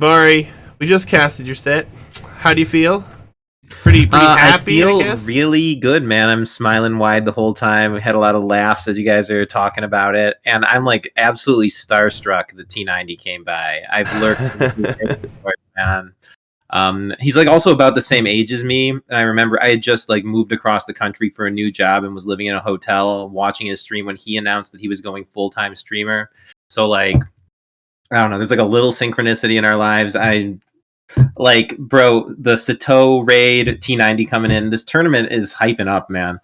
Jabari, we just casted your set. How do you feel? Pretty happy, I feel guess? really good, man. I'm smiling wide the whole time. We had a lot of laughs as you guys are talking about it, and I'm like absolutely starstruck that T90 came by. I've lurked before, man. He's like also about the same age as me, and I remember I had just like moved across the country for a new job and was living in a hotel watching his stream when he announced that he was going full-time streamer. So like, I don't know, there's like a little synchronicity in our lives. Like, bro, the Sato raid, T90 coming in. This tournament is hyping up, man.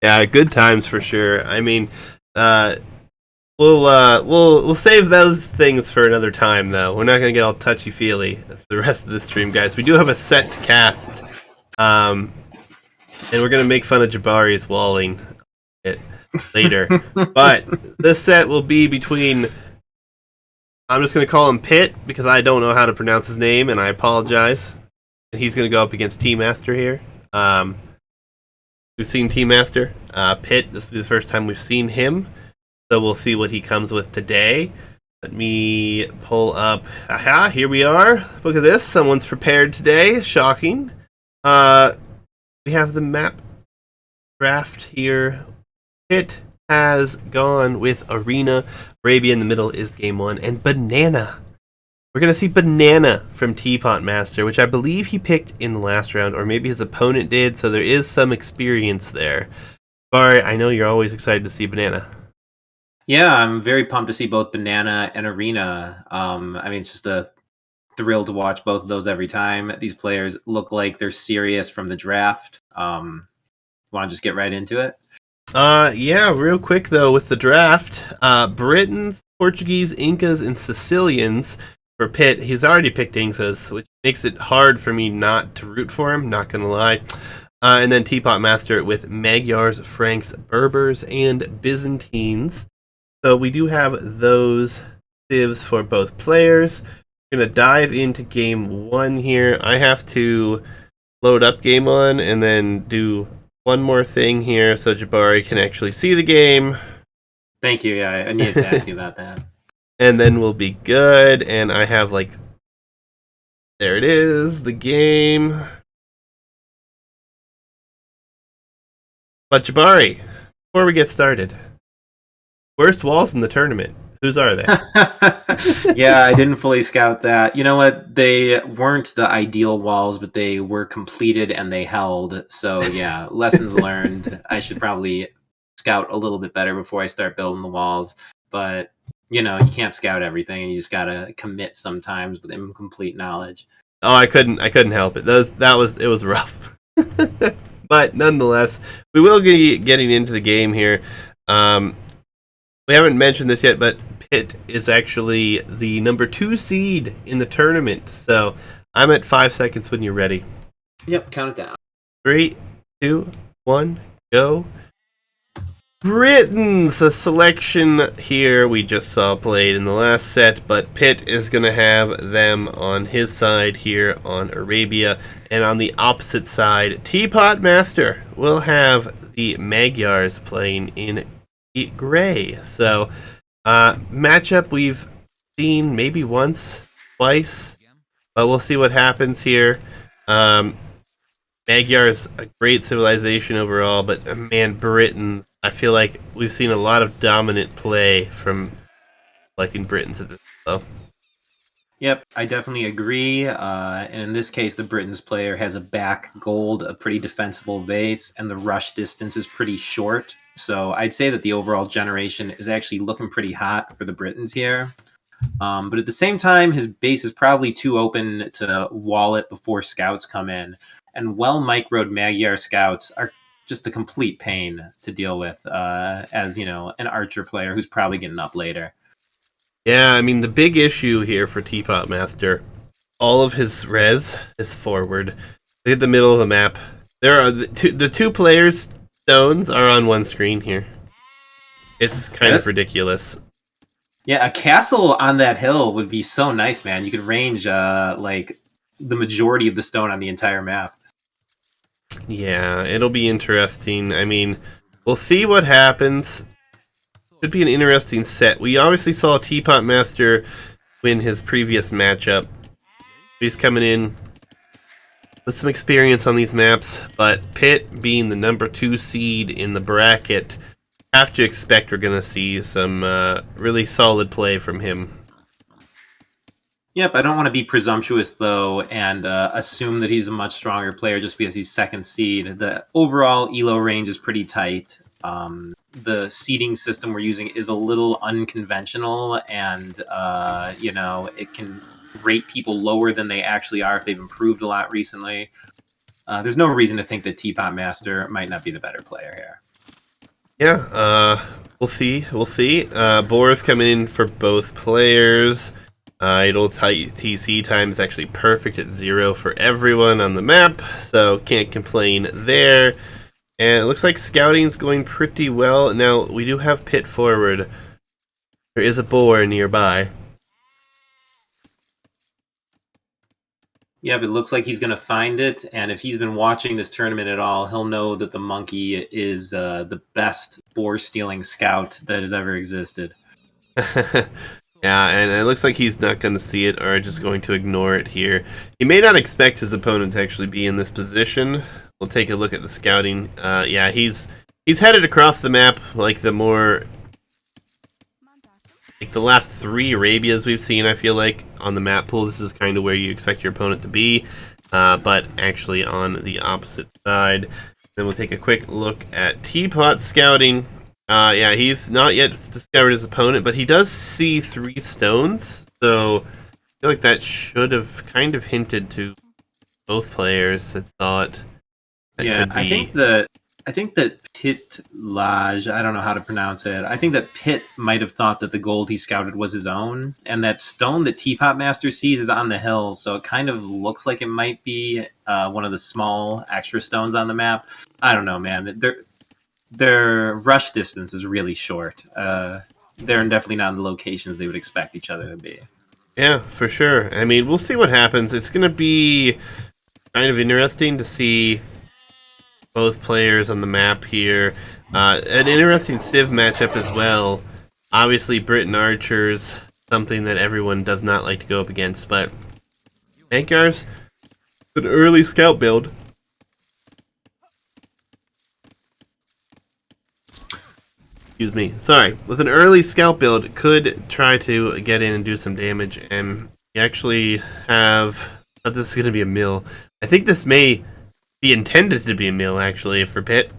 Yeah, good times for sure. I mean, we'll save those things for another time, though. We're not gonna get all touchy feely for the rest of the stream, guys. We do have a set to cast, and we're gonna make fun of Jabari's walling it later. But this set will be between. I'm just going to call him Pit because I don't know how to pronounce his name, and I apologize. And he's going to go up against Teapotmaster here. We've seen Teapotmaster. Pit, this will be the first time we've seen him. So we'll see what he comes with today. Let me pull up. Aha, here we are. Look at this. Someone's prepared today. Shocking. We have the map draft here. Pit has gone with Arena. Arabia in the middle is game 1. And Banana. We're going to see Banana from Teapotmaster, which I believe he picked in the last round, or maybe his opponent did, so there is some experience there. Barry, I know you're always excited to see Banana. Yeah, I'm very pumped to see both Banana and Arena. I mean, it's just a thrill to watch both of those every time. These players look like they're serious from the draft. Want to just get right into it? Yeah, real quick though, with the draft, Britons, Portuguese, Incas, and Sicilians for Pit. He's already picked Incas, which makes it hard for me not to root for him, not gonna lie. And then Teapotmaster with Magyars, Franks, Berbers, and Byzantines. So we do have those civs for both players. We're gonna dive into game 1 here. I have to load up game 1 and then do one more thing here so Jabari can actually see the game. Thank you. Yeah, I needed to ask you about that. And then we'll be good. And I have like, there it is, the game. But Jabari, before we get started, worst walls in the tournament. Whose are they? Yeah, I didn't fully scout that. You know what? They weren't the ideal walls, but they were completed and they held. So yeah, lessons learned. I should probably scout a little bit better before I start building the walls. But you know, you can't scout everything, and you just gotta commit sometimes with incomplete knowledge. Oh, I couldn't help it. It was rough. But nonetheless, we will be getting into the game here. We haven't mentioned this yet, but Pit is actually the number 2 seed in the tournament. So I'm at 5 seconds when you're ready. Yep, count it down. 3, 2, 1, go. Britons, a selection here we just saw played in the last set, but Pit is going to have them on his side here on Arabia. And on the opposite side, Teapotmaster will have the Magyars playing in gray. So matchup we've seen maybe once, twice, but we'll see what happens here. Magyar's a great civilization overall, but man, Britain, I feel like we've seen a lot of dominant play from liking Britons at this level. Yep, I definitely agree. And in this case, the Britons player has a back gold, a pretty defensible base, and the rush distance is pretty short. So I'd say that the overall generation is actually looking pretty hot for the Britons here. But at the same time, his base is probably too open to wall it before scouts come in. And well-microed Magyar scouts are just a complete pain to deal with as, you know, an archer player who's probably getting up later. Yeah, I mean, the big issue here for Teapotmaster, all of his res is forward. Look at the middle of the map. There are the two players' stones are on one screen here. It's kind of ridiculous. Yeah, a castle on that hill would be so nice, man. You could range like the majority of the stone on the entire map. Yeah, it'll be interesting. I mean, we'll see what happens. Could be an interesting set. We obviously saw Teapotmaster win his previous matchup. He's coming in with some experience on these maps, but Pitt being the number 2 seed in the bracket, have to expect we're going to see some really solid play from him. Yep, I don't want to be presumptuous, though, and assume that he's a much stronger player just because he's second seed. The overall ELO range is pretty tight. The seeding system we're using is a little unconventional, and, it can rate people lower than they actually are if they've improved a lot recently. There's no reason to think that Teapotmaster might not be the better player here. Yeah, we'll see. Boar's coming in for both players. Idle TC time is actually perfect at 0 for everyone on the map, so can't complain there. And it looks like scouting's going pretty well. Now, we do have Pit forward. There is a boar nearby. Yeah, but it looks like he's going to find it, and if he's been watching this tournament at all, he'll know that the monkey is the best boar-stealing scout that has ever existed. Yeah, and it looks like he's not going to see it or just going to ignore it here. He may not expect his opponent to actually be in this position. We'll take a look at the scouting. Yeah, he's headed across the map like the last 3 Arabias we've seen, I feel like, on the map pool. This is kind of where you expect your opponent to be, but actually on the opposite side. Then we'll take a quick look at Teapot scouting. Yeah, he's not yet discovered his opponent, but he does see 3 stones, so I feel like that should have kind of hinted to both players that thought that could be... I think that Pitlja, I don't know how to pronounce it. I think that Pitt might have thought that the gold he scouted was his own, and that stone that Teapotmaster sees is on the hill, so it kind of looks like it might be one of the small extra stones on the map. I don't know, man. Their rush distance is really short. They're definitely not in the locations they would expect each other to be. Yeah, for sure. I mean, we'll see what happens. It's going to be kind of interesting to see both players on the map here. An interesting Civ matchup as well. Obviously, Britain Archers, something that everyone does not like to go up against, but Ankar's an early scout build. Excuse me. Sorry. With an early scout build, could try to get in and do some damage, and you actually have... Oh, this is going to be a mill. I think this may be intended to be a mill, actually, for Pitt.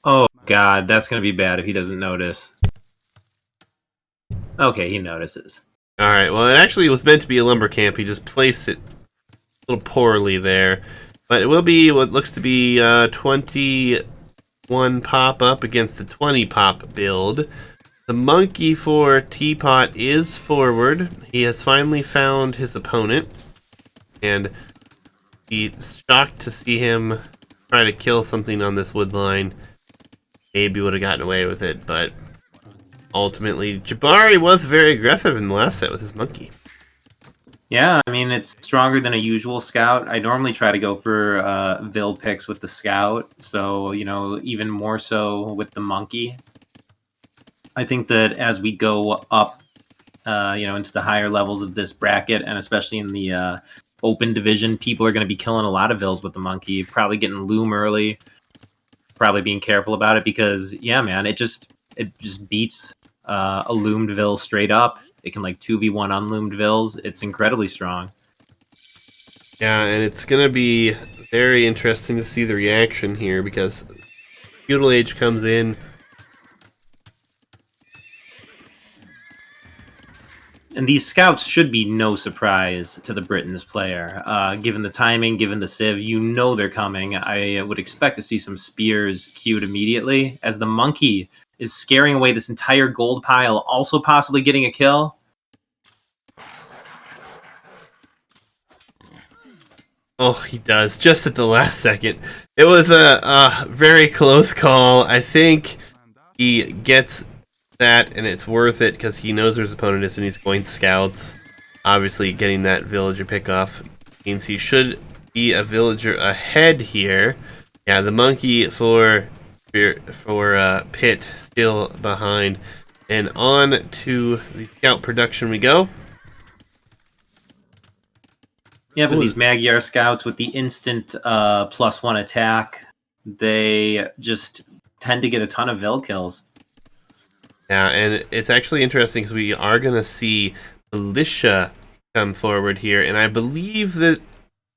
Oh, God. That's going to be bad if he doesn't notice. Okay, he notices. Alright, well, it actually was meant to be a lumber camp. He just placed it a little poorly there. But it will be what looks to be 21 pop up against the 20 pop build. The monkey for Teapot is forward. He has finally found his opponent. And he's shocked to see him try to kill something on this wood line. Maybe would have gotten away with it, but ultimately, Jabari was very aggressive in the last set with his monkey. Yeah, I mean, it's stronger than a usual scout. I normally try to go for Vil picks with the scout, so, even more so with the monkey. I think that as we go up, into the higher levels of this bracket, and especially in the open division, people are going to be killing a lot of Vils with the monkey, probably getting loom early, probably being careful about it because, yeah, man, it just beats a loomed Vil straight up. It can 2v1 unloomed Vils. It's incredibly strong. Yeah, and it's going to be very interesting to see the reaction here because Feudal Age comes in. And these scouts should be no surprise to the Britons player. Given the timing, given the Civ, they're coming. I would expect to see some spears queued immediately, as the monkey is scaring away this entire gold pile, also possibly getting a kill. Oh, he does, just at the last second. It was a very close call. I think he gets that, and it's worth it because he knows where his opponent is and he's going scouts. Obviously, getting that villager pickoff means he should be a villager ahead here. Yeah, the monkey for Pitt still behind. And on to the scout production we go. Yeah, but these Magyar scouts with the instant +1 attack, they just tend to get a ton of Vil kills. Yeah, and it's actually interesting because we are going to see Militia come forward here, and I believe that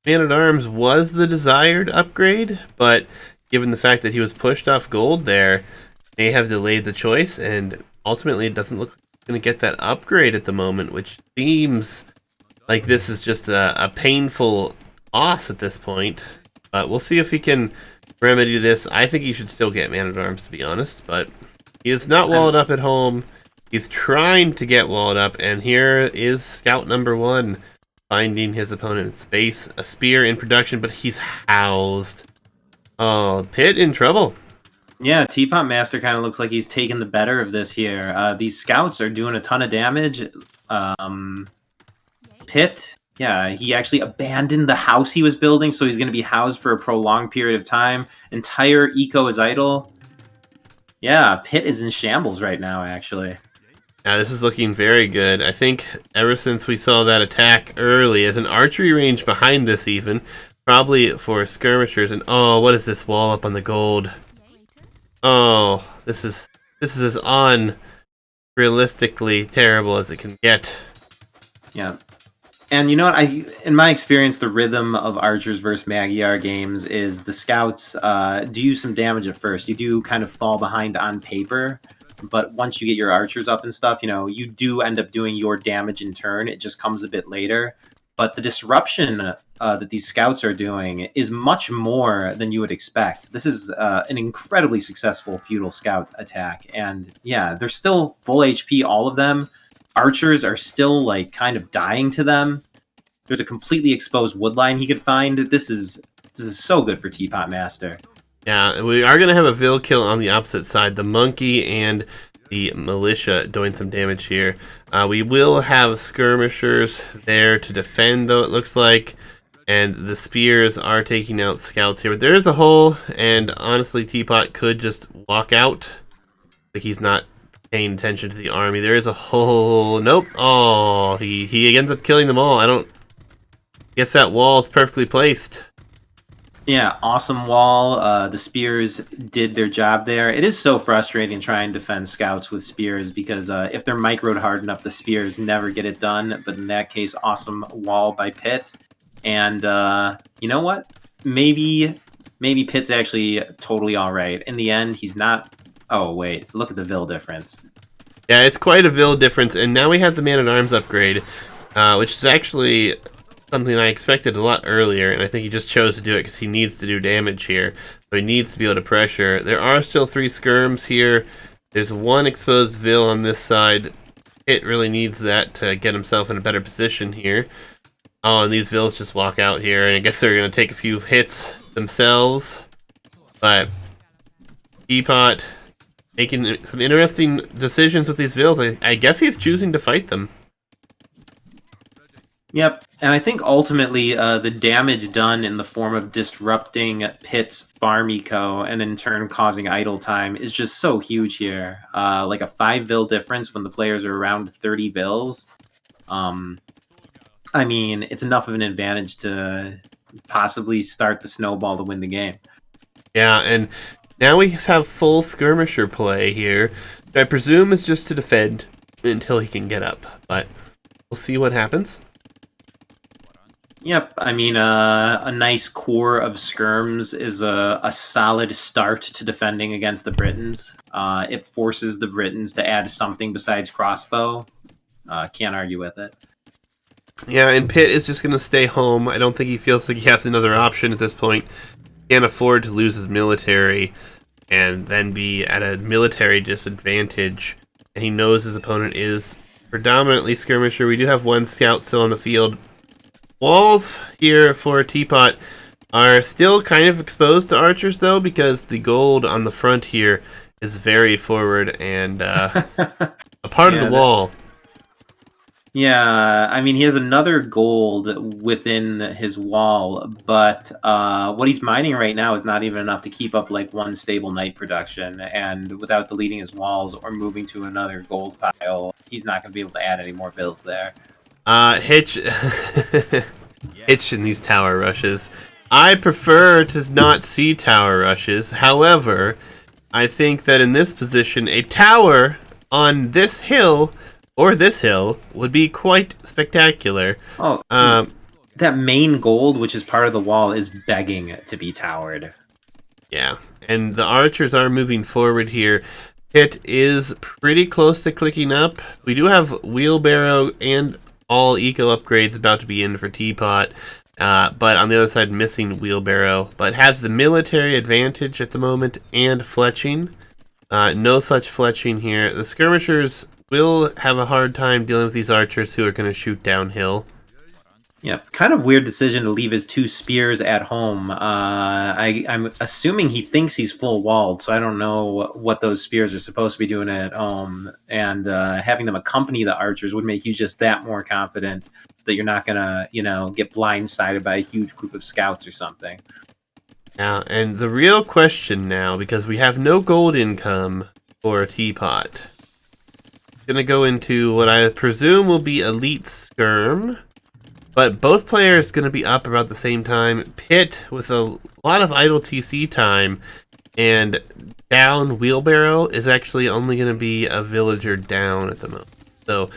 Man-at-Arms was the desired upgrade, but given the fact that he was pushed off gold there, may have delayed the choice, and ultimately it doesn't look like he's going to get that upgrade at the moment, which seems like this is just a painful loss at this point. But we'll see if he can remedy this. I think he should still get Man-at-Arms, to be honest, but he is not walled up at home. He's trying to get walled up, and here is Scout number 1 finding his opponent in space. A spear in production, but he's housed. Oh, Pit in trouble. Yeah, Teapotmaster kind of looks like he's taking the better of this here. These scouts are doing a ton of damage. Pit, yeah, he actually abandoned the house he was building, so he's going to be housed for a prolonged period of time. Entire eco is idle. Yeah, Pit is in shambles right now, actually. Yeah, this is looking very good. I think ever since we saw that attack early, as an archery range behind this even, probably for skirmishers, and oh, what is this wall up on the gold? Oh, this is as unrealistically terrible as it can get. Yeah. And you know what? In my experience, the rhythm of archers versus Magyar games is the scouts do some damage at first. You do kind of fall behind on paper, but once you get your archers up and stuff, you know, you do end up doing your damage in turn. It just comes a bit later. But the disruption that these scouts are doing is much more than you would expect. This is an incredibly successful feudal scout attack. And yeah, they're still full HP, all of them. Archers are still like kind of dying to them. There's a completely exposed wood line he could find. This is so good for Teapotmaster. Yeah, we are going to have a Vil kill on the opposite side. The monkey and the militia doing some damage here. We will have skirmishers there to defend, though, it looks like. And the spears are taking out scouts here. But there is a hole, and honestly, Teapot could just walk out. Like he's not paying attention to the army. There is a hole. Nope. Oh, he ends up killing them all. I don't... Guess that wall is perfectly placed. Yeah, awesome wall. The spears did their job there. It is so frustrating trying to defend scouts with spears because if they're microed hard enough, the spears never get it done. But in that case, awesome wall by Pit. And you know what? Maybe Pit's actually totally all right. In the end, he's not... Oh, wait. Look at the Vil difference. Yeah, it's quite a Vil difference. And now we have the Man-at-Arms upgrade, which is actually something I expected a lot earlier, and I think he just chose to do it because he needs to do damage here. So he needs to be able to pressure. There are still 3 skirms here. There's 1 exposed Vil on this side. It really needs that to get himself in a better position here. Oh, and these Vils just walk out here, and I guess they're going to take a few hits themselves. But Teapot making some interesting decisions with these Vils. I guess he's choosing to fight them. Yep, and I think ultimately the damage done in the form of disrupting Pit's farm eco and in turn causing idle time is just so huge here. Like a 5 Vil difference when the players are around 30 Vils. I mean, it's enough of an advantage to possibly start the snowball to win the game. Yeah, and now we have full skirmisher play here. I presume is just to defend until he can get up, but we'll see what happens. Yep, I mean, a nice core of skirms is a solid start to defending against the Britons. It forces the Britons to add something besides crossbow. Can't argue with it. Yeah, and Pit is just going to stay home. I don't think he feels like he has another option at this point. Can't afford to lose his military and then be at a military disadvantage. And he knows his opponent is predominantly skirmisher. We do have 1 scout still on the field. Walls here for Teapot are still kind of exposed to archers, though, because the gold on the front here is very forward and a part of the wall. Yeah, I mean, he has another gold within his wall, but what he's mining right now is not even enough to keep up like 1 stable night production. And without deleting his walls or moving to another gold pile, he's not going to be able to add any more bills there. Hitch hitch in these tower rushes. I prefer to not see tower rushes. However, I think that in this position, a tower on this hill or this hill would be quite spectacular. Oh, that main gold, which is part of the wall, is begging to be towered. Yeah, and the archers are moving forward here. Pit is pretty close to clicking up. We do have wheelbarrow and all eco upgrades about to be in for Teapot, but on the other side, missing wheelbarrow, but has the military advantage at the moment and fletching. No such fletching here. The skirmishers will have a hard time dealing with these archers who are going to shoot downhill. Yeah, kind of weird decision to leave his 2 spears at home. I'm assuming he thinks he's full walled, so I don't know what those spears are supposed to be doing at home. And having them accompany the archers would make you just that more confident that you're not gonna, get blindsided by a huge group of scouts or something. Now, and the real question now, because we have no gold income for a Teapot, gonna go into what I presume will be Elite Skirm. But both players going to be up about the same time. Pit with a lot of idle TC time, and down wheelbarrow is actually only going to be a villager down at the moment. So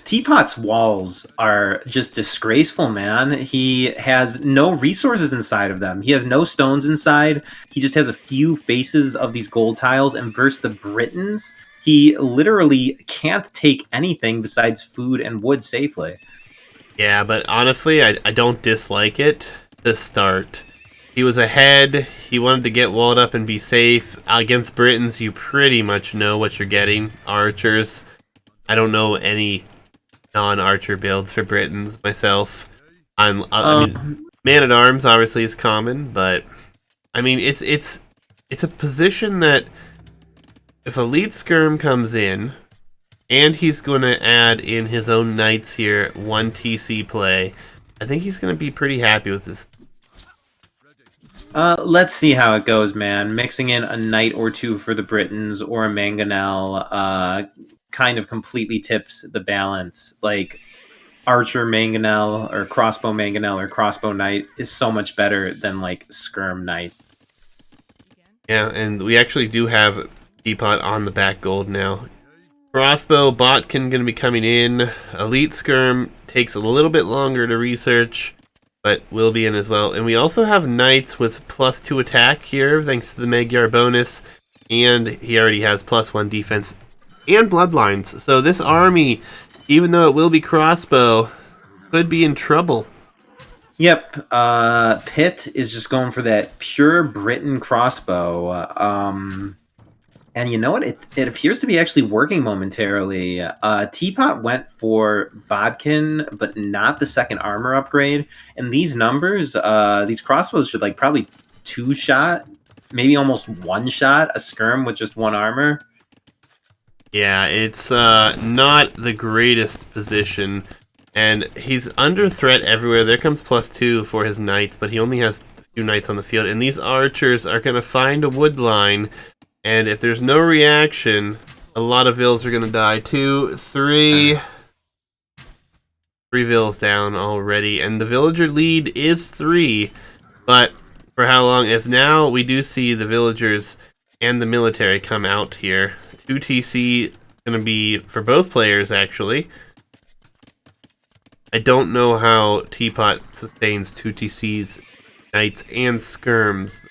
Teapot's walls are just disgraceful, man. He has no resources inside of them. He has no stones inside. He just has a few faces of these gold tiles, and versus the Britons, he literally can't take anything besides food and wood safely. yeah, but honestly, I don't dislike it to start. He was ahead. He wanted to get walled up and be safe. Against Britons, you pretty much know what you're getting. Archers. I don't know any non-archer builds for Britons myself. I mean, man-at-arms obviously is common, but I mean, it's a position that if Elite Skirm comes in, and he's going to add in his own knights here, 1 TC play, I think he's going to be pretty happy with this. Let's see how it goes, man. Mixing in a knight or 2 for the Britons or a mangonel kind of completely tips the balance. Like, archer mangonel or crossbow mangonel or crossbow knight is so much better than, like, skirm knight. Yeah, and we actually do have Teapot on the back gold now. Crossbow Botkin going to be coming in. Elite Skirm takes a little bit longer to research, but will be in as well. And we also have Knights with +2 attack here, thanks to the Magyar bonus. And he already has +1 defense and Bloodlines. So this army, even though it will be crossbow, could be in trouble. Yep, Pitt is just going for that pure Briton crossbow. And you know what? It appears to be actually working momentarily. Teapot went for Bodkin, but not the second armor upgrade. And these numbers, these crossbows should like probably 2-shot, maybe almost 1-shot a skirm with just 1 armor. Yeah, it's not the greatest position. And he's under threat everywhere. There comes +2 for his knights, but he only has a few knights on the field. And these archers are going to find a wood line. And if there's no reaction, a lot of vills are going to die. 2, 3... 3 vills down already. And the villager lead is 3. But for how long? As now we do see the villagers and the military come out here. 2 TC going to be for both players, actually. I don't know how Teapot sustains 2 TCs, knights, and skirms.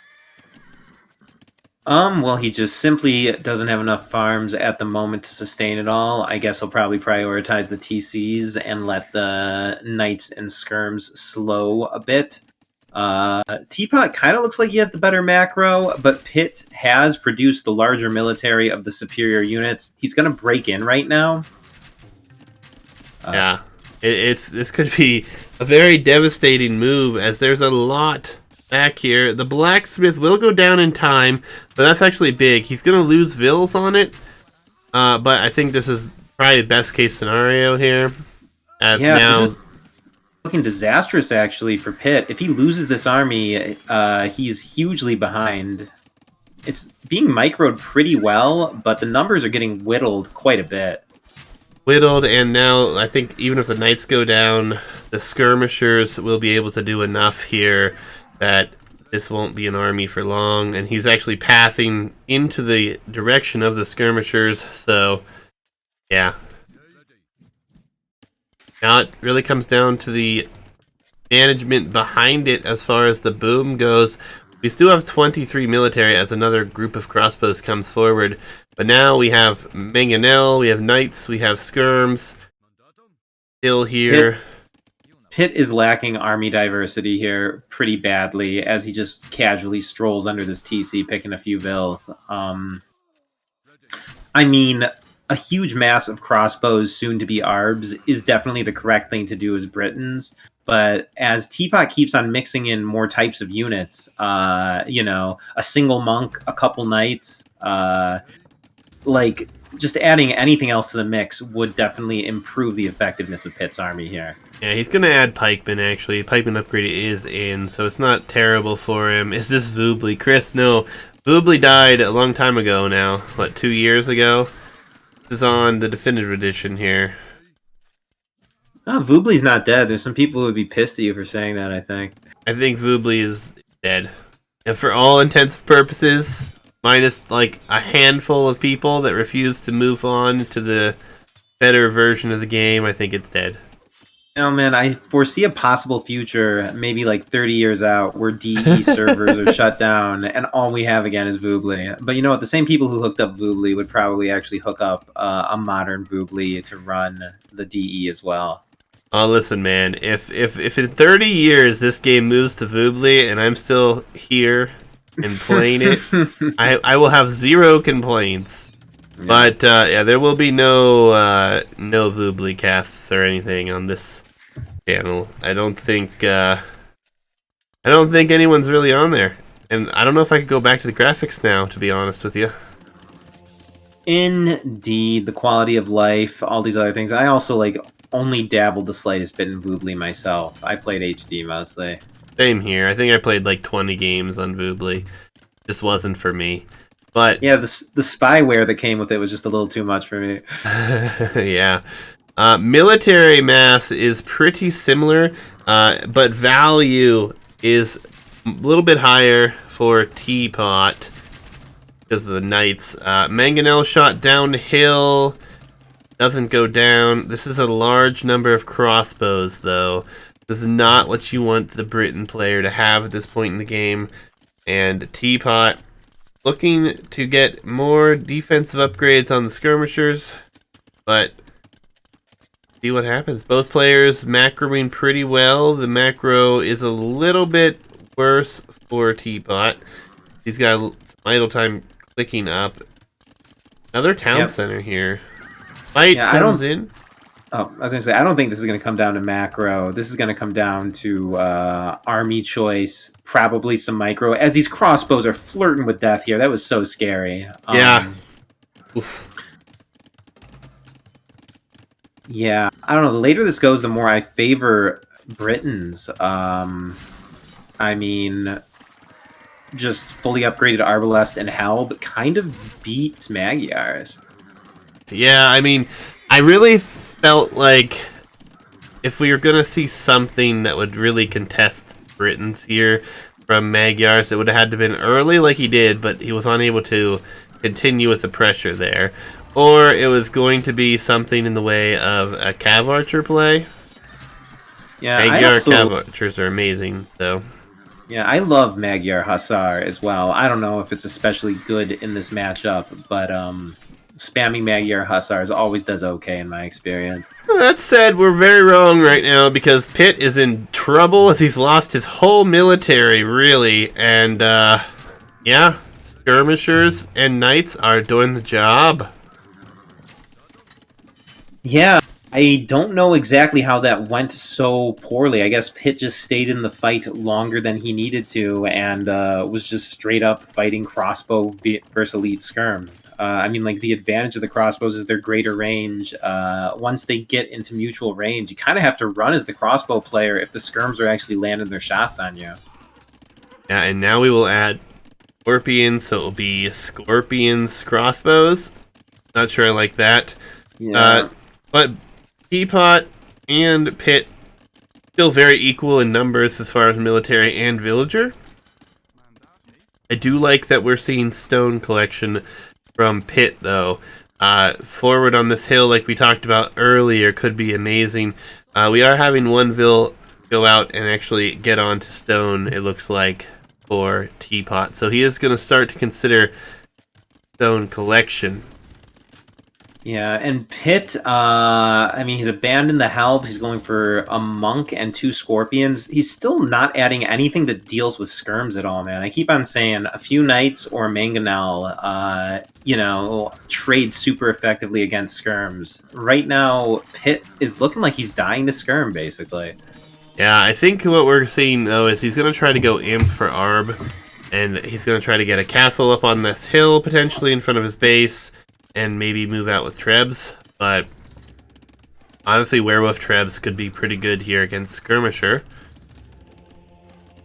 Well, he just simply doesn't have enough farms at the moment to sustain it all. I guess he'll probably prioritize the TCs and let the knights and skirms slow a bit. Teapot kind of looks like he has the better macro, but Pitt has produced the larger military of the superior units. He's going to break in right now. Yeah, this could be a very devastating move, as there's a lot back here. The blacksmith will go down in time, but that's actually big. He's going to lose vills on it, but I think this is probably the best case scenario here. As now, looking disastrous actually for Pitt. If he loses this army, he's hugely behind. It's being microed pretty well, but the numbers are getting whittled quite a bit. Whittled, and now I think even if the knights go down, the skirmishers will be able to do enough here that this won't be an army for long, and he's actually pathing into the direction of the skirmishers, so yeah. Now it really comes down to the management behind it as far as the boom goes. We still have 23 military as another group of crossbows comes forward, but now we have mangonel, we have knights, we have skirms still here. Pitt is lacking army diversity here pretty badly as he just casually strolls under this TC picking a few vills. I mean, a huge mass of crossbows, soon to be arbs, is definitely the correct thing to do as Britons. But as Teapot keeps on mixing in more types of units, you know, a single monk, a couple knights, like just adding anything else to the mix would definitely improve the effectiveness of Pitt's army here. Yeah, he's going to add pikemen, actually. Pikeman upgrade is in, so it's not terrible for him. Is this Voobly? Chris, no. Voobly died a long time ago now. What, 2 years ago? This is on the definitive edition here. Oh, Voobly's not dead. There's some people who would be pissed at you for saying that, I think. I think Voobly is dead. And for all intents and purposes, minus like a handful of people that refuse to move on to the better version of the game, I think it's dead. Oh man, I foresee a possible future, maybe like 30 years out, where DE servers are shut down and all we have again is Voobly. But you know what? The same people who hooked up Voobly would probably actually hook up a modern Voobly to run the DE as well. Oh, listen, man. If in 30 years this game moves to Voobly and I'm still here and playing it, I will have zero complaints. Yeah. But yeah, there will be no Voobly casts or anything on this channel. I don't think anyone's really on there, and I don't know if I could go back to the graphics now, to be honest with you. Indeed, the quality of life, all these other things. I also like only dabbled the slightest bit in Voobly myself. I played HD mostly. Same here. I think I played like 20 games on Voobly. Just wasn't for me. But yeah, the spyware that came with it was just a little too much for me. Yeah. Military mass is pretty similar, but value is a little bit higher for Teapot because of the knights. Mangonel shot downhill, doesn't go down. This is a large number of crossbows, though. This is not what you want the Briton player to have at this point in the game. And Teapot looking to get more defensive upgrades on the skirmishers, but see what happens. Both players macroing pretty well. The macro is a little bit worse for Teapot. He's got some idle time clicking up. Another town center here. Fight comes in. Oh, I was going to say, I don't think this is going to come down to macro. This is going to come down to army choice, probably some micro, as these crossbows are flirting with death here. That was so scary. Yeah. Yeah, I don't know. The later this goes, the more I favor Britons. I mean, just fully upgraded Arbalest and Helb kind of beats Magyars. Yeah, I mean, I really felt like if we were going to see something that would really contest Britons here from Magyars, it would have had to have been early like he did, but he was unable to continue with the pressure there. Or it was going to be something in the way of a Cav Archer play. Yeah, Magyar Cav Archers are amazing, so. Yeah, I love Magyar Hussar as well. I don't know if it's especially good in this matchup, but spamming Magyar Hussars always does okay in my experience. That said, we're very wrong right now because Pitt is in trouble as he's lost his whole military, really. And, yeah, skirmishers and knights are doing the job. Yeah, I don't know exactly how that went so poorly. I guess Pitt just stayed in the fight longer than he needed to and was just straight up fighting crossbow versus elite skirm. I mean, like, the advantage of the crossbows is their greater range. Once they get into mutual range, you kind of have to run as the crossbow player if the skirms are actually landing their shots on you. Yeah, and now we will add scorpions, so it'll be scorpions crossbows. Not sure I like that. Yeah. But Teapot and Pitt Still very equal in numbers as far as military and villager. I do like that we're seeing stone collection from Pit, though. Forward on this hill, like we talked about earlier, could be amazing. We are having one Vil go out and actually get onto stone, it looks like, for Teapot. So he is going to start to consider stone collection. Yeah, and Pit, I mean, he's abandoned the help. He's going for a monk and 2 scorpions. He's still not adding anything that deals with skirms at all, man. I keep on saying a few knights or mangonel, trade super effectively against skirms. Right now, Pit is looking like he's dying to skirm, basically. Yeah, I think what we're seeing, though, is he's going to try to go imp for Arb, and he's going to try to get a castle up on this hill, potentially in front of his base, and maybe move out with Trebs, but honestly, Werewolf Trebs could be pretty good here against Skirmisher.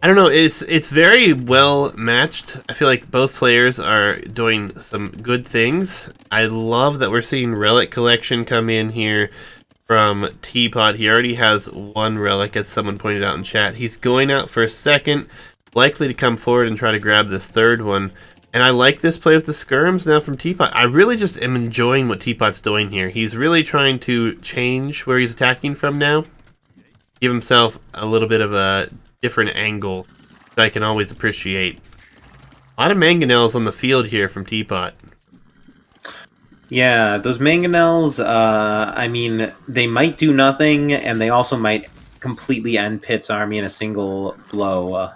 I don't know, it's very well matched. I feel like both players are doing some good things. I love that we're seeing Relic Collection come in here from Teapot. He already has 1 relic, as someone pointed out in chat. He's going out for a second, likely to come forward and try to grab this 3rd one. And I like this play with the skirms now from Teapot. I really just am enjoying what Teapot's doing here. He's really trying to change where he's attacking from now. Give himself a little bit of a different angle that I can always appreciate. A lot of mangonels on the field here from Teapot. Yeah, those mangonels, I mean, they might do nothing, and they also might completely end Pit's army in a single blow.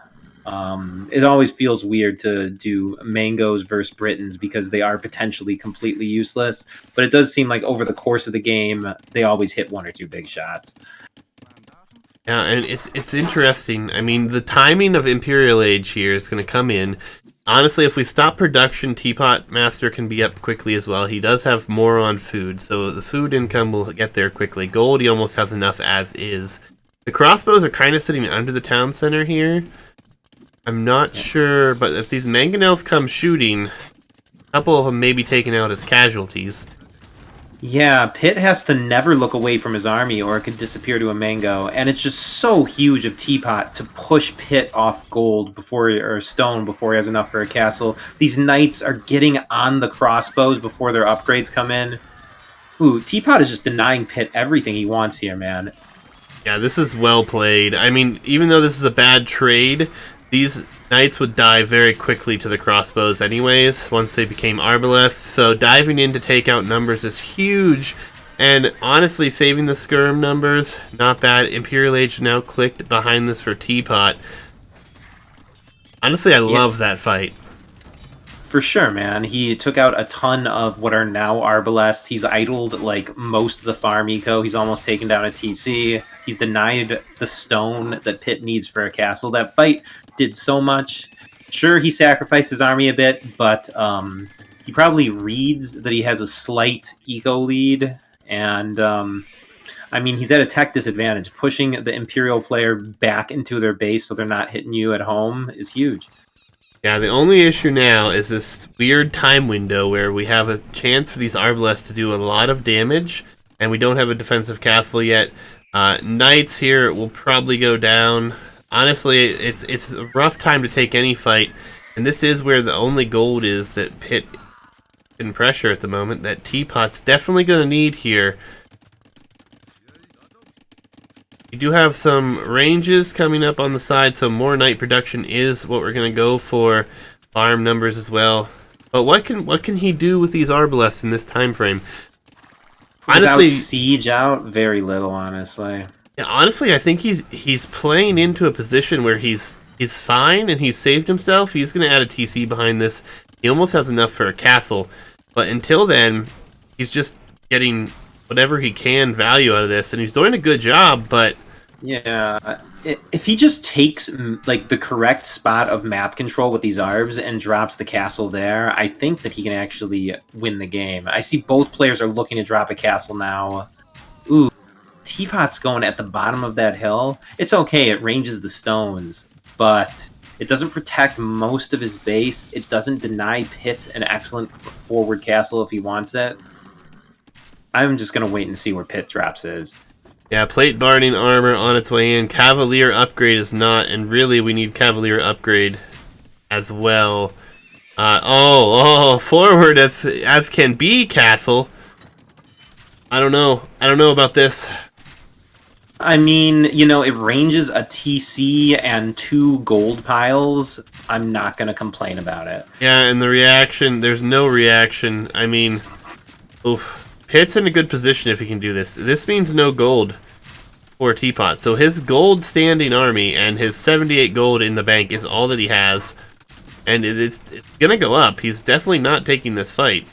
It always feels weird to do mangoes versus Britons because they are potentially completely useless, but it does seem like over the course of the game, they always hit 1 or 2 big shots. Yeah, and it's interesting. I mean, the timing of Imperial Age here is going to come in. Honestly, if we stop production, Teapotmaster can be up quickly as well. He does have more on food, so the food income will get there quickly. Gold, he almost has enough as is. The crossbows are kind of sitting under the town center here. I'm not sure, but if these mangonels come shooting, a couple of them may be taken out as casualties. Yeah, Pit has to never look away from his army or it could disappear to a mango, and it's just so huge of Teapot to push Pit off gold or stone before he has enough for a castle. These knights are getting on the crossbows before their upgrades come in. Ooh, Teapot is just denying Pit everything he wants here, man. Yeah, this is well played. I mean, even though this is a bad trade, these knights would die very quickly to the crossbows anyways, once they became arbalests, so diving in to take out numbers is huge, and honestly, saving the skirm numbers, not bad. Imperial Age now clicked behind this for Teapot. Honestly, I love that fight. For sure, man. He took out a ton of what are now arbalests. He's idled like most of the farm eco. He's almost taken down a TC. He's denied the stone that Pit needs for a castle. That fight did so much. Sure, he sacrificed his army a bit, but he probably reads that he has a slight eco lead, and I mean, he's at a tech disadvantage. Pushing the Imperial player back into their base so they're not hitting you at home is huge. Yeah, the only issue now is this weird time window where we have a chance for these arbalests to do a lot of damage, and we don't have a defensive castle yet. Knights here will probably go down. Honestly, it's a rough time to take any fight, and this is where the only gold is that Pit can pressure at the moment, that Teapot's definitely going to need here. We do have some ranges coming up on the side, so more knight production is what we're going to go for. Farm numbers as well. But what can he do with these arbalests in this time frame? Honestly, without siege out, very little, honestly. Yeah, honestly, I think he's playing into a position where he's fine and he's saved himself. He's going to add a TC behind this. He almost has enough for a castle. But until then, he's just getting whatever he can value out of this, and he's doing a good job, but yeah, if he just takes like the correct spot of map control with these arbs and drops the castle there, I think that he can actually win the game. I see both players are looking to drop a castle now. Ooh, Teapot's going at the bottom of that hill. It's okay, it ranges the stones, but it doesn't protect most of his base. It doesn't deny Pit an excellent forward castle if he wants it. I'm just going to wait and see where Pit drops is. Yeah, plate barding armor on its way in. Cavalier upgrade is not, and really we need Cavalier upgrade as well. Forward as can be, Castle. I don't know. I don't know about this. I mean, you know, it ranges a TC and 2 gold piles. I'm not going to complain about it. Yeah, and the reaction, there's no reaction. I mean, oof. Pitt's in a good position if he can do this. This means no gold for Teapot. So his gold standing army and his 78 gold in the bank is all that he has. And it's going to go up. He's definitely not taking this fight.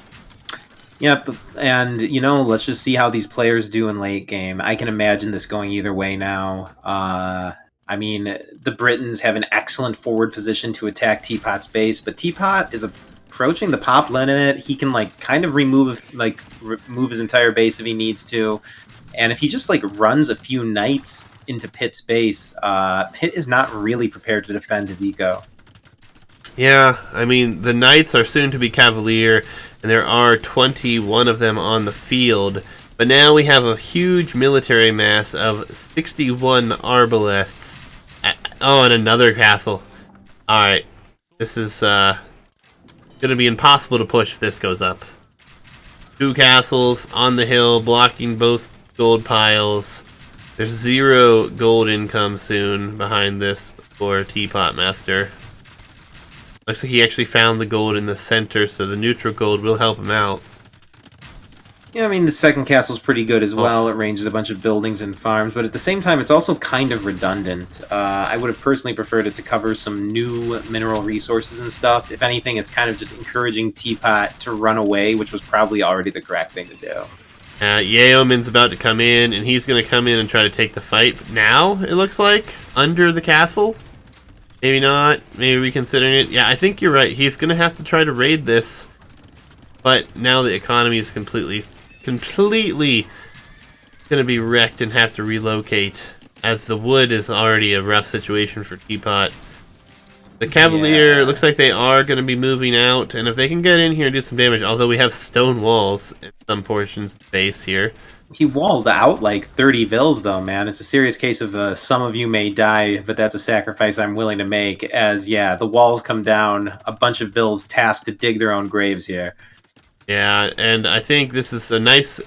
Yep, and you know, let's just see how these players do in late game. I can imagine this going either way now. I mean, the Britons have an excellent forward position to attack Teapot's base, but Teapot is approaching the pop limit. He can like kind of remove his entire base if he needs to, and if he just like runs a few knights into Pitt's base, Pitt is not really prepared to defend his eco. Yeah, I mean, the Knights are soon to be Cavalier, and there are 21 of them on the field. But now we have a huge military mass of 61 Arbalests. Oh, and another castle. Alright, this is going to be impossible to push if this goes up. 2 castles on the hill, blocking both gold piles. There's 0 gold income soon behind this for Teapotmaster. Looks like he actually found the gold in the center, so the neutral gold will help him out. Yeah, I mean, the second castle's pretty good as well. It ranges a bunch of buildings and farms, but at the same time, it's also kind of redundant. I would have personally preferred it to cover some new mineral resources and stuff. If anything, it's kind of just encouraging Teapot to run away, which was probably already the correct thing to do. Yeoman's about to come in, and he's going to come in and try to take the fight. But now, it looks like, under the castle. Maybe not. Maybe reconsidering it. Yeah, I think you're right. He's going to have to try to raid this. But now the economy is completely going to be wrecked and have to relocate. As the wood is already a rough situation for Teapot. The Cavalier, looks like they are going to be moving out. And if they can get in here and do some damage, although we have stone walls in some portions of the base here. He walled out like 30 vills, though, man. It's a serious case of some of you may die, but that's a sacrifice I'm willing to make. As, yeah, the walls come down, a bunch of vills tasked to dig their own graves here. Yeah, and I think this is a nice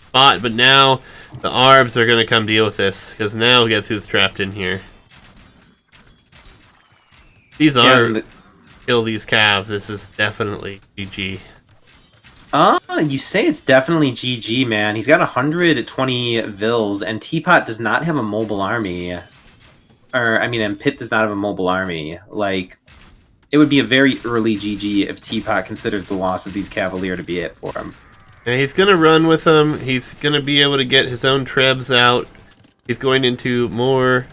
spot, but now the Arbs are going to come deal with this, because now guess who's trapped in here? These are... kill these calves. This is definitely GG. You say it's definitely GG, man. He's got 120 vills, and Teapot does not have a mobile army. And Pitt does not have a mobile army. Like, it would be a very early GG if Teapot considers the loss of these Cavalier to be it for him. And he's going to run with them. He's going to be able to get his own trebs out. He's going into more,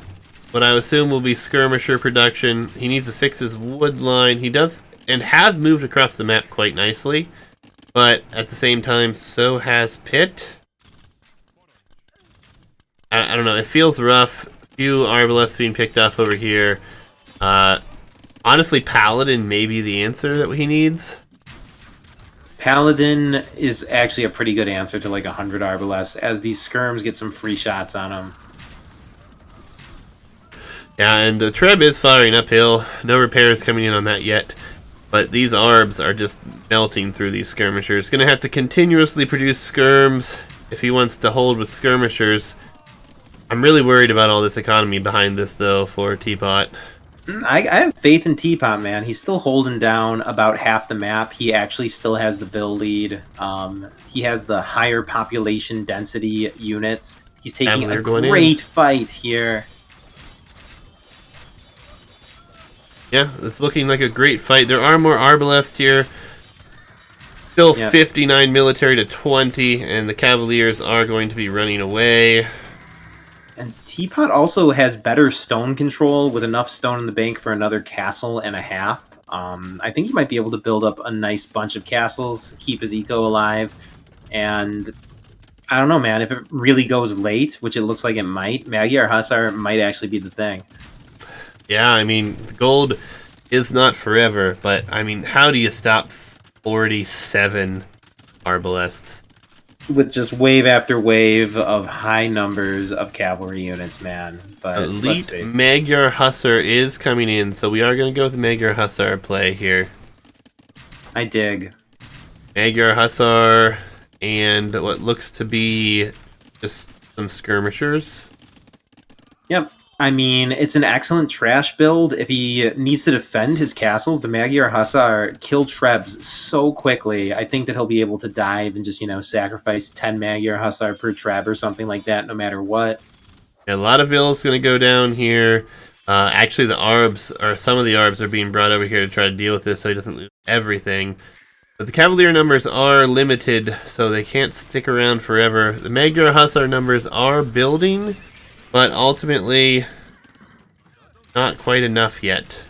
what I assume will be skirmisher production. He needs to fix his wood line. He does, and has moved across the map quite nicely. But at the same time, so has Pitt. I don't know. It feels rough. A few Arbalests being picked off over here. Honestly, Paladin may be the answer that he needs. Paladin is actually a pretty good answer to like 100 Arbalests, as these skirms get some free shots on them. Yeah, and the Treb is firing uphill. No repairs coming in on that yet. But these Arbs are just melting through these skirmishers. Going to have to continuously produce skirms if he wants to hold with skirmishers. I'm really worried about all this economy behind this, though, for Teapot. I have faith in Teapot, man. He's still holding down about half the map. He actually still has the Vill lead. He has the higher population density units. He's taking a great fight here. Yeah, it's looking like a great fight. There are more Arbalests here. Still 59 military to 20, and the Cavaliers are going to be running away. And Teapot also has better stone control with enough stone in the bank for another castle and a half. I think he might be able to build up a nice bunch of castles, keep his eco alive, and I don't know, man. If it really goes late, which it looks like it might, Magyar Hussar might actually be the thing. Yeah, I mean, the gold is not forever, but, I mean, how do you stop 47 Arbalests? with just wave after wave of high numbers of cavalry units, man. But let's Elite see. Magyar Hussar is coming in, so we are going to go with the Magyar Hussar play here. I dig. Magyar Hussar and what looks to be just some skirmishers. Yep. I mean, it's an excellent trash build. If he needs to defend his castles, the Magyar Hussar kill Trebs so quickly. I think that he'll be able to dive and just, sacrifice 10 Magyar Hussar per Treb or something like that, no matter what. A lot of Vill's going to go down here. Actually, the Arbs, or some of the Arbs, are being brought over here to try to deal with this so he doesn't lose everything. But the Cavalier numbers are limited, so they can't stick around forever. The Magyar Hussar numbers are building, but ultimately not quite enough yet.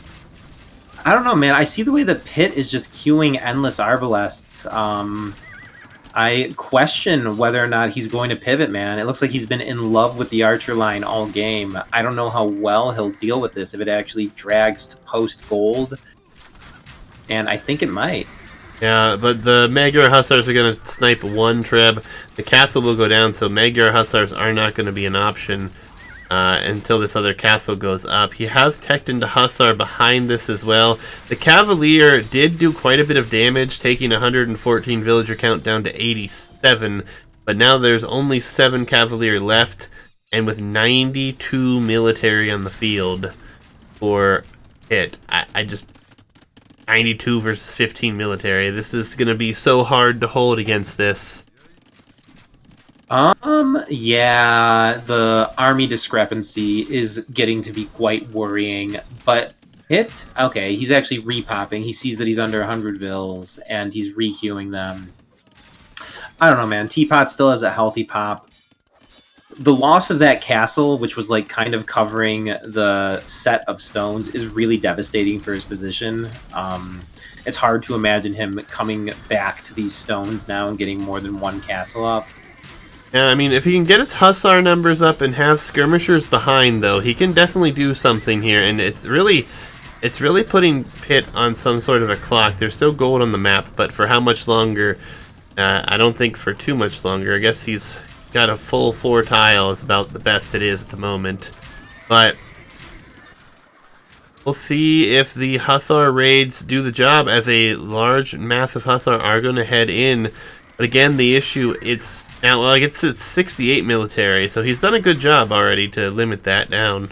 I don't know, man. I see the way the pit is just queuing endless Arbalests. I question whether or not he's going to pivot, man. It looks like he's been in love with the archer line all game. I don't know how well he'll deal with this if it actually drags to post gold. And I think it might. Yeah, but the Magyar Hussars are going to snipe one Treb. The castle will go down, so Magyar Hussars are not going to be an option until this other castle goes up. He has teched into Hussar behind this as well. The Cavalier did do quite a bit of damage, taking 114 villager count down to 87, but now there's only 7 Cavalier left, and with 92 military on the field for it, I just... 92 versus 15 military. This is going to be so hard to hold against this. Yeah, the army discrepancy is getting to be quite worrying, but okay, he's actually repopping. He sees that he's under 100 vills, and he's requeuing them. I don't know, man. Teapot still has a healthy pop. The loss of that castle, which was like kind of covering the set of stones, is really devastating for his position. It's hard to imagine him coming back to these stones now and getting more than one castle up. Yeah, I mean, if he can get his Hussar numbers up and have skirmishers behind, though, he can definitely do something here, and it's really putting Pitt on some sort of a clock. There's still gold on the map, but for how much longer? I don't think for too much longer. I guess he's got a full 4 tile is about the best it is at the moment. But we'll see if the Hussar raids do the job, as a large, massive Hussar are going to head in. But again, the issue, it's now, well, it's 68 military, so he's done a good job already to limit that down.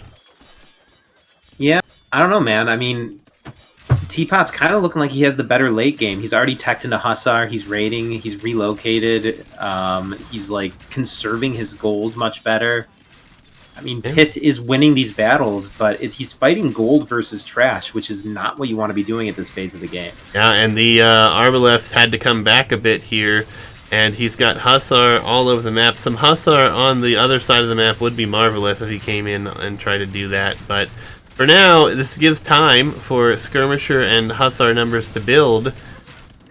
Yeah, I don't know, man. I mean, Teapot's kind of looking like he has the better late game. He's already teched into Hussar, he's raiding, he's relocated, he's like conserving his gold much better. I mean, Yeah. Pitt is winning these battles, but he's fighting gold versus trash, which is not what you want to be doing at this phase of the game. Yeah, and the Arbalest had to come back a bit here, and he's got Hussar all over the map. Some Hussar on the other side of the map would be marvelous if he came in and tried to do that, but for now, this gives time for Skirmisher and Hussar numbers to build.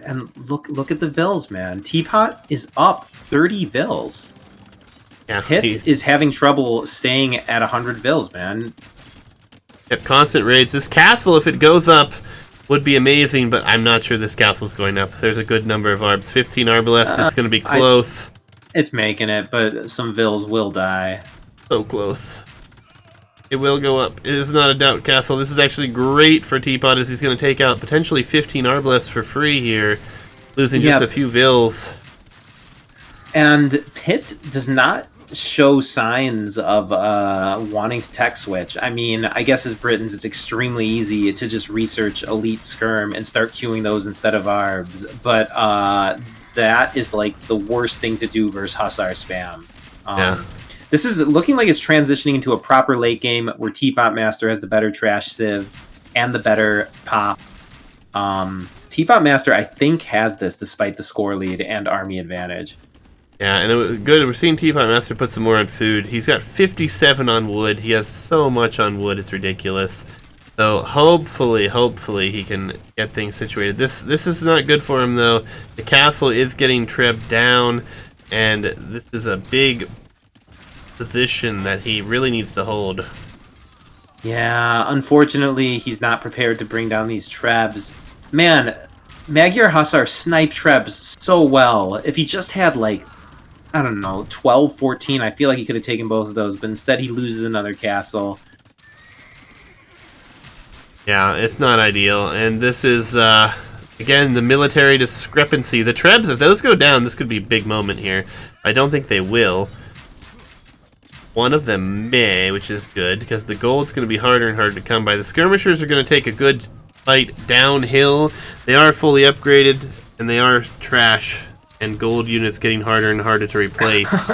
And look at the vills, man. Teapot is up 30 vills. Yeah, Pitt is having trouble staying at 100 vills, man. Yep, constant raids. This castle, if it goes up, would be amazing, but I'm not sure this castle's going up. There's a good number of Arbs. 15 Arbalests, it's going to be close. It's making it, but some vills will die. So close. It will go up. It is not a doubt castle. This is actually great for Teapot, as he's going to take out potentially 15 Arbalests for free here, losing just a few vills. And Pitt does not show signs of wanting to tech switch. I mean, I guess as Britons, it's extremely easy to just research elite skirm and start queuing those instead of arbs, but that is like the worst thing to do versus Hussar spam. This is looking like it's transitioning into a proper late game where Teapotmaster has the better trash sieve and the better pop. Teapotmaster, I think, has this despite the score lead and army advantage. Yeah, and it was good. We're seeing Teapotmaster put some more on food. He's got 57 on wood. He has so much on wood, it's ridiculous. So hopefully he can get things situated. This is not good for him, though. The castle is getting trebbed down, and this is a big position that he really needs to hold. Yeah, unfortunately, he's not prepared to bring down these trebs. Man, Magyar Hussar sniped trebs so well. If he just had, like, I don't know, 12, 14. I feel like he could have taken both of those, but instead he loses another castle. Yeah, it's not ideal. And this is, again, the military discrepancy. The Trebs, if those go down, this could be a big moment here. I don't think they will. One of them may, which is good, because the gold's going to be harder and harder to come by. The skirmishers are going to take a good fight downhill. They are fully upgraded, and they are trash. And gold units getting harder and harder to replace.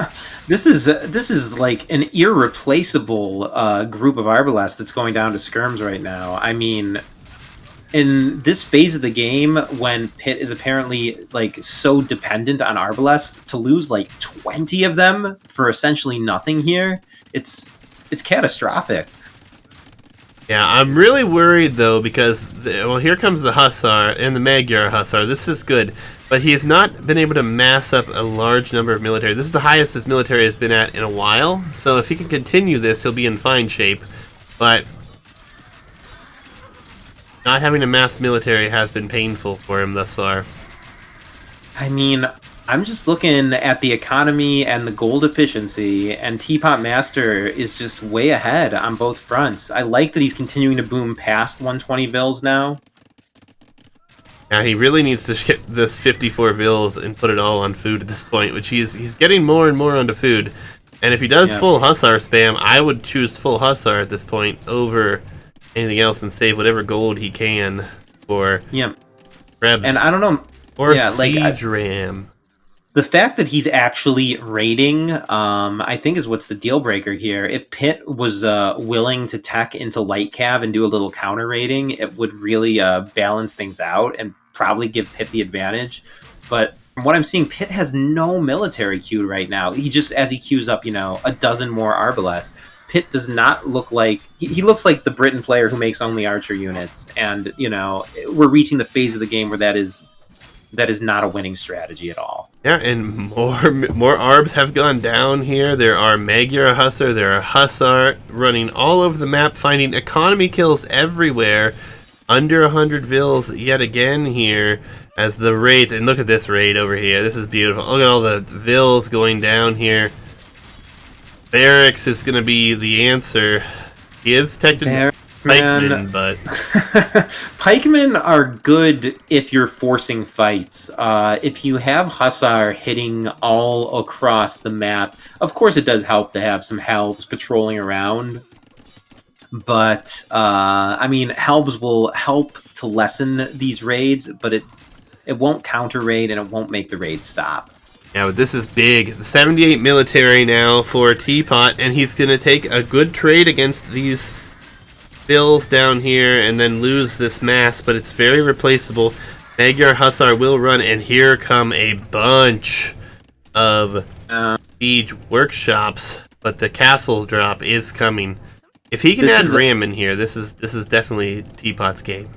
This is like an irreplaceable group of Arbalest that's going down to skirms right now. I mean, in this phase of the game, when Pitt is apparently like so dependent on Arbalest, to lose like 20 of them for essentially nothing here, it's catastrophic. Yeah, I'm really worried though because well, here comes the Hussar and the Magyar Hussar. This is good, but he has not been able to mass up a large number of military. This is the highest his military has been at in a while. So if he can continue this, he'll be in fine shape. But not having a mass military has been painful for him thus far. I mean, I'm just looking at the economy and the gold efficiency, and Teapotmaster is just way ahead on both fronts. I like that he's continuing to boom past 120 Vils now. Yeah, he really needs to get this 54 Vils and put it all on food at this point, which he's getting more and more onto food. And if he does full Hussar spam, I would choose full Hussar at this point over anything else and save whatever gold he can for Rebs. And I don't know, or Siege Ram. The fact that he's actually raiding, I think, is what's the deal breaker here. If Pitt was willing to tech into light cav and do a little counter raiding, it would really balance things out and probably give Pitt the advantage. But from what I'm seeing, Pitt has no military queued right now. He just, as he queues up, a dozen more Arbalest. Pitt does not look like... He looks like the Britain player who makes only archer units. And, we're reaching the phase of the game where that is not a winning strategy at all. Yeah, and more Arbs have gone down here. There are Magyar Hussar, there are Hussar running all over the map, finding economy kills everywhere. Under 100 Vils yet again here as the raids. And look at this raid over here. This is beautiful. Look at all the Vils going down here. Barracks is going to be the answer. He is technically... Pikemen, but Pikemen are good if you're forcing fights. If you have Hussar hitting all across the map, of course it does help to have some Helbs patrolling around. But I mean, Helbs will help to lessen these raids, but it won't counter raid and it won't make the raid stop. Yeah, but this is big. 78 military now for Teapot, and he's going to take a good trade against these Bills down here and then lose this mass, but it's very replaceable. Magyar Hussar will run, and here come a bunch of siege workshops, but the castle drop is coming. If he can add Ram in here, this is definitely Teapot's game.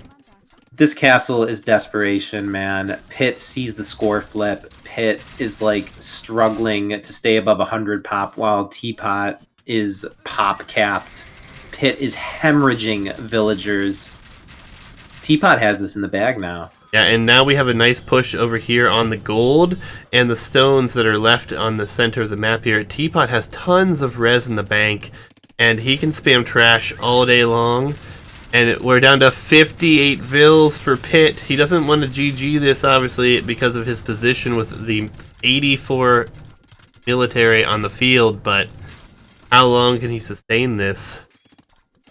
This castle is desperation, man. Pitt sees the score flip. Pitt is like struggling to stay above 100 pop while Teapot is pop capped. Pitt is hemorrhaging villagers. Teapot has this in the bag now. Yeah, and now we have a nice push over here on the gold and the stones that are left on the center of the map here. Teapot has tons of res in the bank, and he can spam trash all day long. And we're down to 58 Vils for Pitt. He doesn't want to GG this, obviously, because of his position with the 84 military on the field, but how long can he sustain this?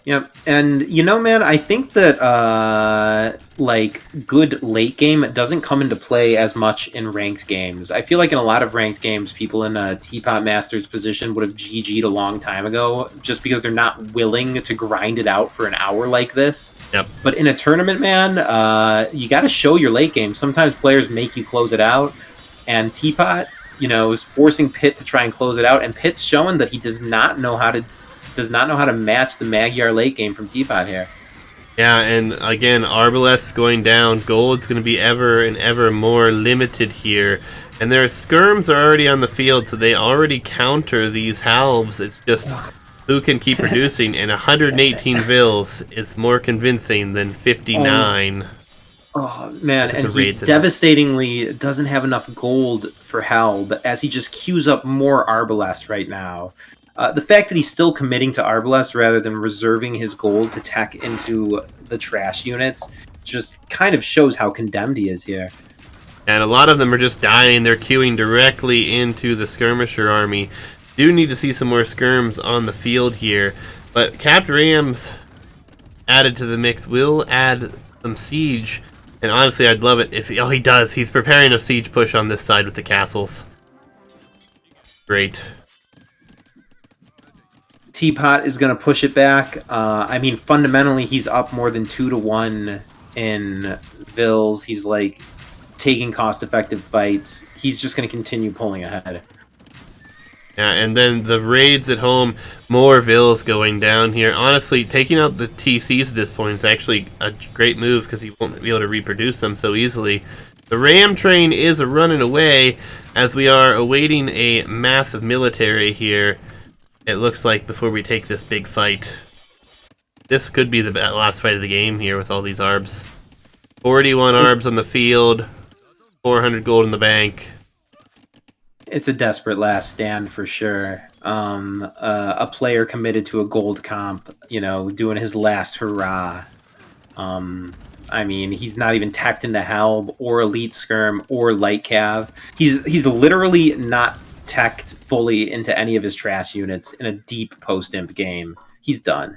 Yeah, and man, I think that like good late game doesn't come into play as much in ranked games. I feel like in a lot of ranked games, people in a Teapotmaster's position would have GG'd a long time ago, just because they're not willing to grind it out for an hour like this. Yep. But in a tournament, man, you got to show your late game. Sometimes players make you close it out, and Teapot, is forcing Pitt to try and close it out, and Pitt's showing that he does not know how to match the Magyar late game from Teapot here. Yeah, and again, Arbalest's going down. Gold's going to be ever and ever more limited here. And their skirms are already on the field, so they already counter these halbs. It's just who can keep producing, and 118 Vils is more convincing than 59. Oh man, Look at and the he raids. devastatingly doesn't have enough gold for Helb as he just queues up more Arbalest right now. The fact that he's still committing to Arbalest rather than reserving his gold to tech into the trash units just kind of shows how condemned he is here. And a lot of them are just dying. They're queuing directly into the skirmisher army. Do need to see some more skirms on the field here. But Capped Rams added to the mix will add some siege. And honestly, I'd love it if... Oh, he does. He's preparing a siege push on this side with the castles. Great. Teapot is going to push it back. I mean, fundamentally, he's up more than 2-1 in Vills. He's like taking cost-effective fights. He's just going to continue pulling ahead. Yeah, and then the raids at home, more Vills going down here. Honestly, taking out the TCs at this point is actually a great move because he won't be able to reproduce them so easily. The Ram train is running away as we are awaiting a massive military here. It looks like before we take this big fight. This could be the last fight of the game here with all these ARBs. 41 ARBs on the field, 400 gold in the bank. It's a desperate last stand for sure. A player committed to a gold comp, you know, doing his last hurrah. I mean, he's not even teched into Helb or Elite Skirm or Light Cav. He's literally not teched fully into any of his trash units in a deep post-imp game. He's done.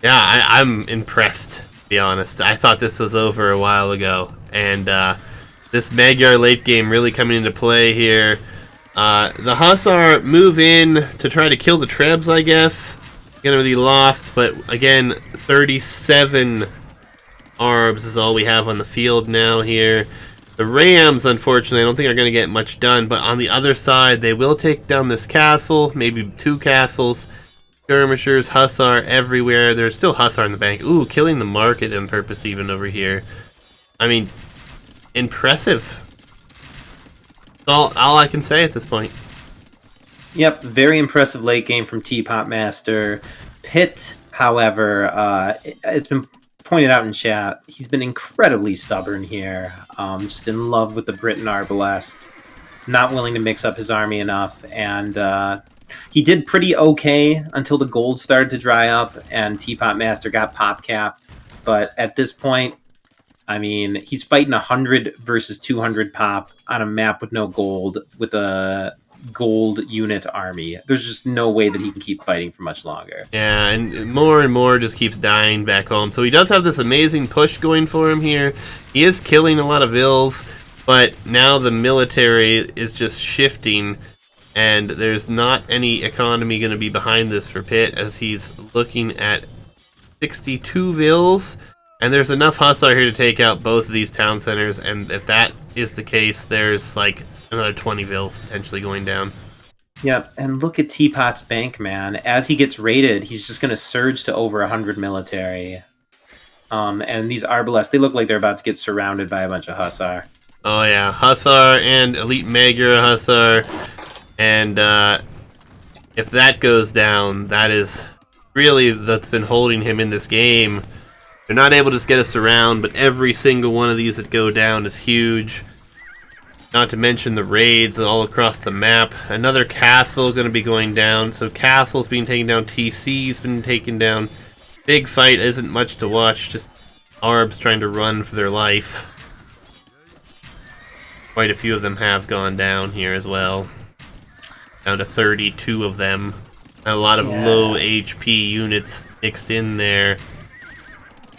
Yeah, I'm impressed, to be honest. I thought this was over a while ago, and this Magyar late game really coming into play here. The Hussar move in to try to kill the Trebs, I guess. Gonna be lost, but again, 37 ARBs is all we have on the field now here. The Rams, unfortunately, I don't think are going to get much done, but on the other side, they will take down this castle, maybe 2 castles. Skirmishers, Hussar everywhere. There's still Hussar in the bank. Ooh, killing the market on purpose even over here. I mean, impressive. That's all I can say at this point. Yep, very impressive late game from Teapotmaster. Pitt, however, it's been pointed out in chat, he's been incredibly stubborn here. Just in love with the Britain Arbalest. Not willing to mix up his army enough. And he did pretty okay until the gold started to dry up and Teapotmaster got pop-capped. But at this point, I mean, he's fighting 100 versus 200 pop on a map with no gold, with a gold unit army. There's just no way that he can keep fighting for much longer. Yeah, and more just keeps dying back home. So he does have this amazing push going for him here. He is killing a lot of Vills, but now the military is just shifting, and there's not any economy going to be behind this for Pitt as he's looking at 62 Vills, and there's enough Hussar here to take out both of these town centers, and if that is the case, there's like another 20 Vills potentially going down. Yep, and look at Teapot's bank, man. As he gets raided, he's just going to surge to over 100 military. And these Arbalest, they look like they're about to get surrounded by a bunch of Hussar. Oh yeah, Hussar and Elite Magyar Hussar, and if that goes down, that is really that's been holding him in this game. They're not able to just get us around, but every single one of these that go down is huge. Not to mention the raids all across the map. Another castle going to be going down. So castles being taken down, TC's been taken down. Big fight isn't much to watch. Just ARBs trying to run for their life. Quite a few of them have gone down here as well. Down to 32 of them. And a lot of low HP units mixed in there.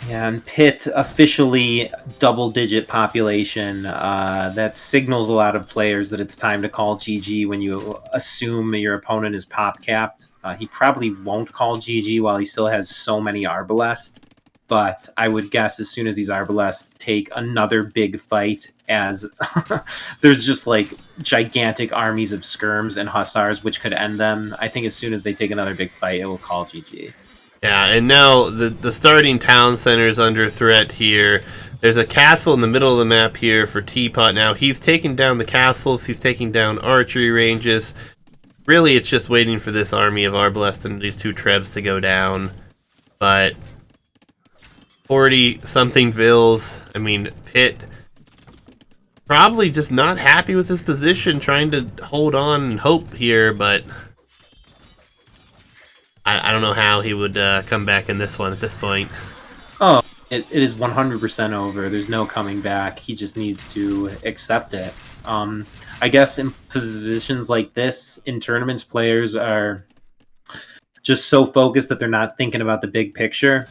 Yeah, and Pitt officially double-digit population. That signals a lot of players that it's time to call GG when you assume your opponent is pop-capped. He probably won't call GG while he still has so many Arbalest, but I would guess as soon as these Arbalest take another big fight, as there's just like gigantic armies of skirms and Hussars which could end them, I think as soon as they take another big fight, it will call GG. Yeah, and now the starting town center is under threat here. There's a castle in the middle of the map here for Teapot now. He's taking down the castles. He's taking down archery ranges. Really, it's just waiting for this army of Arbalest and these 2 Trebs to go down. But 40 something vills. I mean, Pit probably just not happy with his position, trying to hold on and hope here, but I don't know how he would come back in this one at this point. Oh, it is 100% over. There's no coming back. He just needs to accept it. I guess in positions like this, in tournaments, players are just so focused that they're not thinking about the big picture.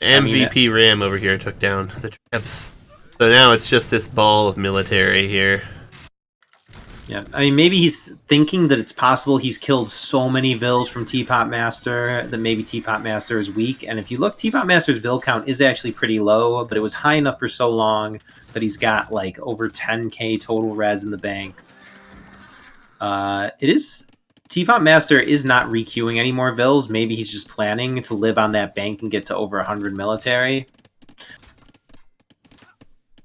MVP Ram over here took down the traps. So now it's just this ball of military here. Yeah, I mean, maybe he's thinking that it's possible he's killed so many vills from Teapotmaster that maybe Teapotmaster is weak. And if you look, Teapotmaster's vill count is actually pretty low, but it was high enough for so long that he's got like over 10k total res in the bank. Teapotmaster is not requeuing any more vills. Maybe he's just planning to live on that bank and get to over 100 military.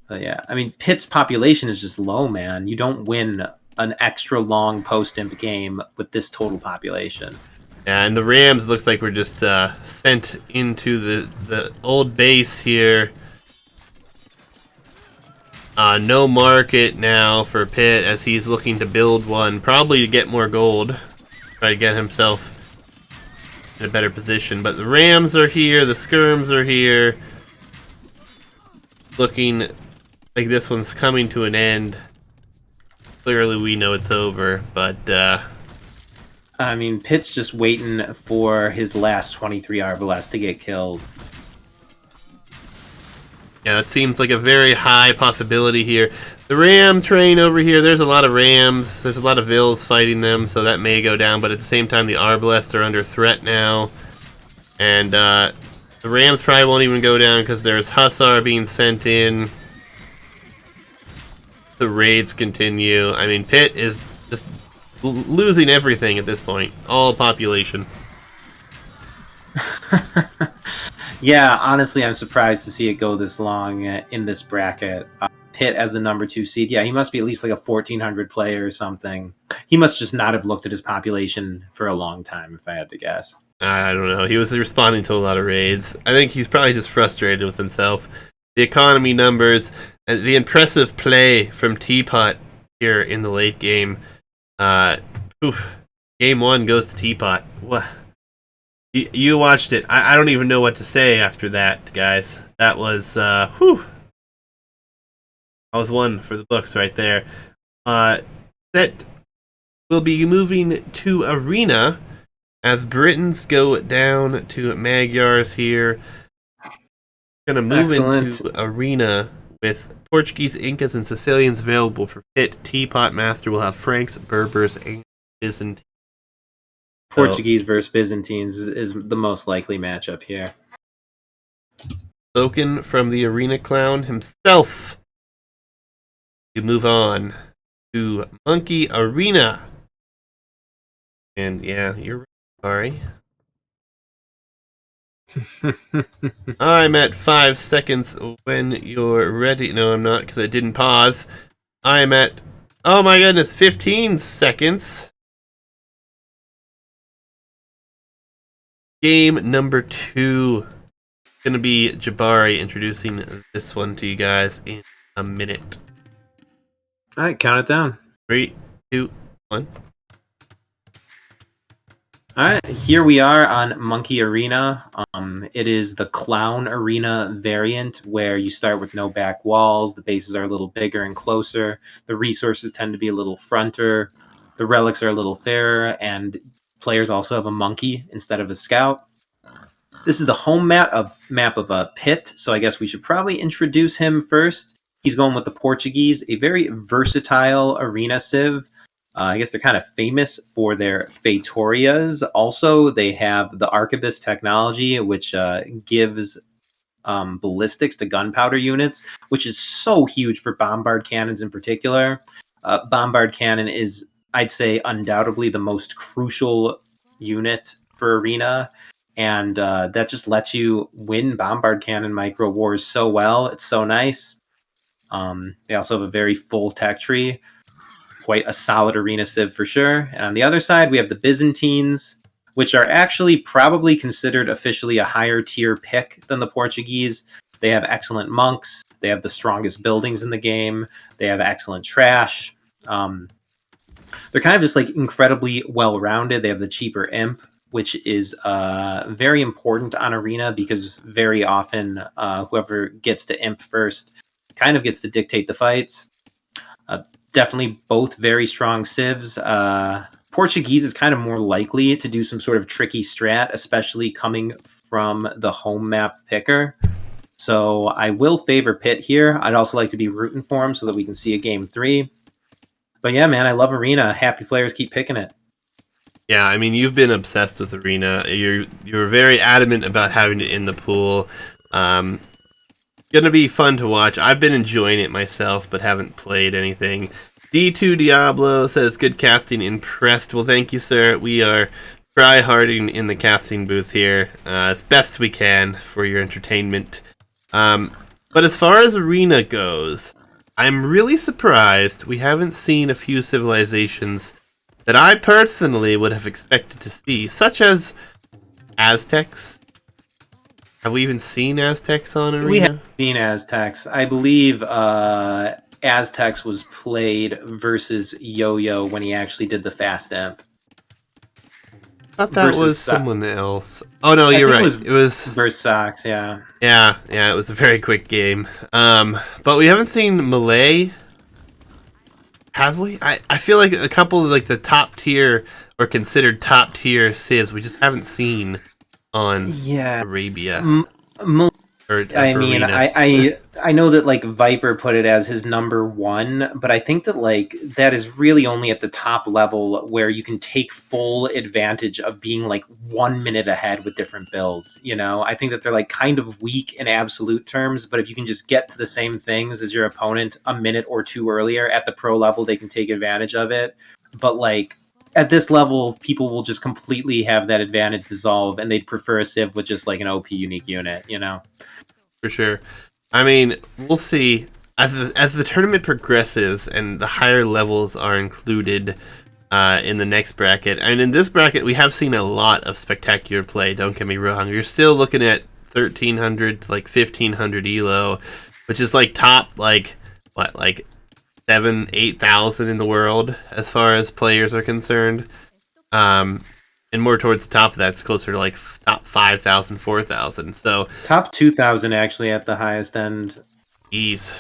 But yeah, I mean, Pitt's population is just low, man. You don't win an extra long post-imp game with this total population. Yeah, and the Rams looks like we're just sent into the old base here. No market now for Pitt as he's looking to build one, probably to get more gold. Try to get himself in a better position. But the Rams are here, the Skirms are here. Looking like this one's coming to an end. Clearly we know it's over, but I mean, Pitt's just waiting for his last 23 Arbalest to get killed. yeah, that seems like a very high possibility here. The Ram train over here, there's a lot of Rams. There's a lot of Vills fighting them, so that may go down. But at the same time, the Arbalests are under threat now. And the Rams probably won't even go down because there's Hussar being sent in. The raids continue. I mean, Pitt is just losing everything at this point. All population. Yeah, honestly, I'm surprised to see it go this long in this bracket. Pitt as the number 2 seed. Yeah, he must be at least like a 1,400 player or something. He must just not have looked at his population for a long time, if I had to guess. I don't know. He was responding to a lot of raids. I think he's probably just frustrated with himself. The economy numbers, and the impressive play from Teapot here in the late game. Game 1 goes to Teapot. What? You watched it. I don't even know what to say after that, guys. That was, That was one for the books right there. That will be moving to Arena as Britons go down to Magyars here. Gonna move into Arena with Portuguese, Incas, and Sicilians available for Pit. Teapotmaster will have Franks, Berbers, and Byzantines. Portuguese versus Byzantines is the most likely matchup here. Spoken from the Arena Clown himself. You move on to Monkey Arena. And yeah, you're sorry. I'm at 5 seconds when you're ready. No, I'm not because I didn't pause. I'm at, oh my goodness, 15 seconds. Game number 2. Going to be Jabari introducing this one to you guys in a minute. All right, count it down. 3, 2, 1. All right, here we are on Monkey Arena. It is the Clown Arena variant where you start with no back walls. The bases are a little bigger and closer. The resources tend to be a little fronter. The relics are a little fairer, and players also have a monkey instead of a scout. This is the home map of Pitt, so I guess we should probably introduce him first. He's going with the Portuguese, a very versatile arena civ. I guess they're kind of famous for their Feitorias. Also, they have the Arquebus technology, which gives ballistics to gunpowder units, which is so huge for bombard cannons in particular. Bombard cannon is, I'd say, undoubtedly the most crucial unit for arena. And that just lets you win bombard cannon micro wars so well. It's so nice. They also have a very full tech tree. Quite a solid arena civ for sure. And on the other side, we have the Byzantines. which are actually probably considered officially a higher tier pick than the Portuguese. They have excellent monks. They have the strongest buildings in the game. They have excellent trash. They're kind of just like incredibly well-rounded. They have the cheaper imp, which is very important on Arena because very often whoever gets to imp first kind of gets to dictate the fights. Definitely both very strong civs. Portuguese is kind of more likely to do some sort of tricky strat, especially coming from the home map picker. So I will favor Pitt here. I'd also like to be rooting for him so that we can see a game 3. But yeah, man, I love Arena. Happy players keep picking it. Yeah, I mean, you've been obsessed with Arena. You're very adamant about having it in the pool. Gonna be fun to watch. I've been enjoying it myself, but haven't played anything. D2 Diablo says, good casting, impressed. Well, thank you, sir. We are try-harding in the casting booth here as best we can for your entertainment. But as far as Arena goes, I'm really surprised we haven't seen a few civilizations that I personally would have expected to see, such as Aztecs. Have we even seen Aztecs on Arena? We have seen Aztecs. I believe Aztecs was played versus Yo-Yo when he actually did the fast imp. I thought that was someone else. Oh no, you're right. It was versus Sox, yeah. Yeah, it was a very quick game. But we haven't seen Malay. Have we? I feel like a couple of like the top tier or considered top tier civs we just haven't seen on Arabia. I mean, I know that like Viper put it as his number 1, but I think that like that is really only at the top level where you can take full advantage of being like 1 minute ahead with different builds. You know, I think that they're like kind of weak in absolute terms, but if you can just get to the same things as your opponent a minute or 2 earlier at the pro level, they can take advantage of it. But like at this level, people will just completely have that advantage dissolve, and they'd prefer a civ with just like an OP unique unit, you know? For sure. I mean, we'll see. As the tournament progresses and the higher levels are included in the next bracket, and in this bracket, we have seen a lot of spectacular play, don't get me wrong. You're still looking at 1,300 to like 1,500 Elo, which is like top, like, what, like 8,000 in the world as far as players are concerned. And more towards the top of that, it's closer to like top 5,000, 4,000. So top 2,000 actually at the highest end. Jeez.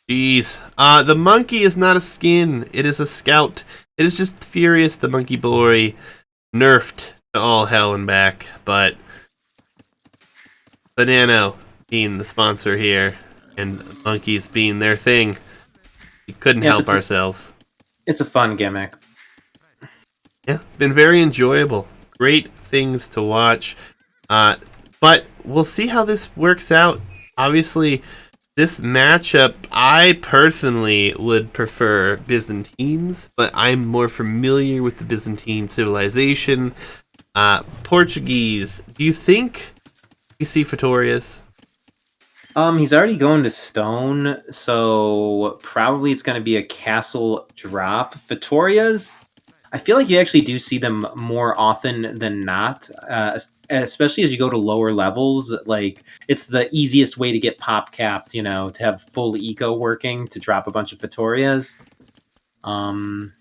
The monkey is not a skin. It is a scout. It is just Furious the Monkey Boy, nerfed to all hell and back. But Banano being the sponsor here, and the monkeys being their thing, we couldn't help ourselves. It's a fun gimmick. Yeah, been very enjoyable. Great things to watch. But we'll see how this works out. Obviously, this matchup, I personally would prefer Byzantines, but I'm more familiar with the Byzantine civilization. Portuguese, do you think we see Fetorias? He's already going to stone, so probably it's going to be a castle drop. Fetorias, I feel like you actually do see them more often than not, especially as you go to lower levels. Like, it's the easiest way to get pop capped, you know, to have full eco working, to drop a bunch of Fetorias. I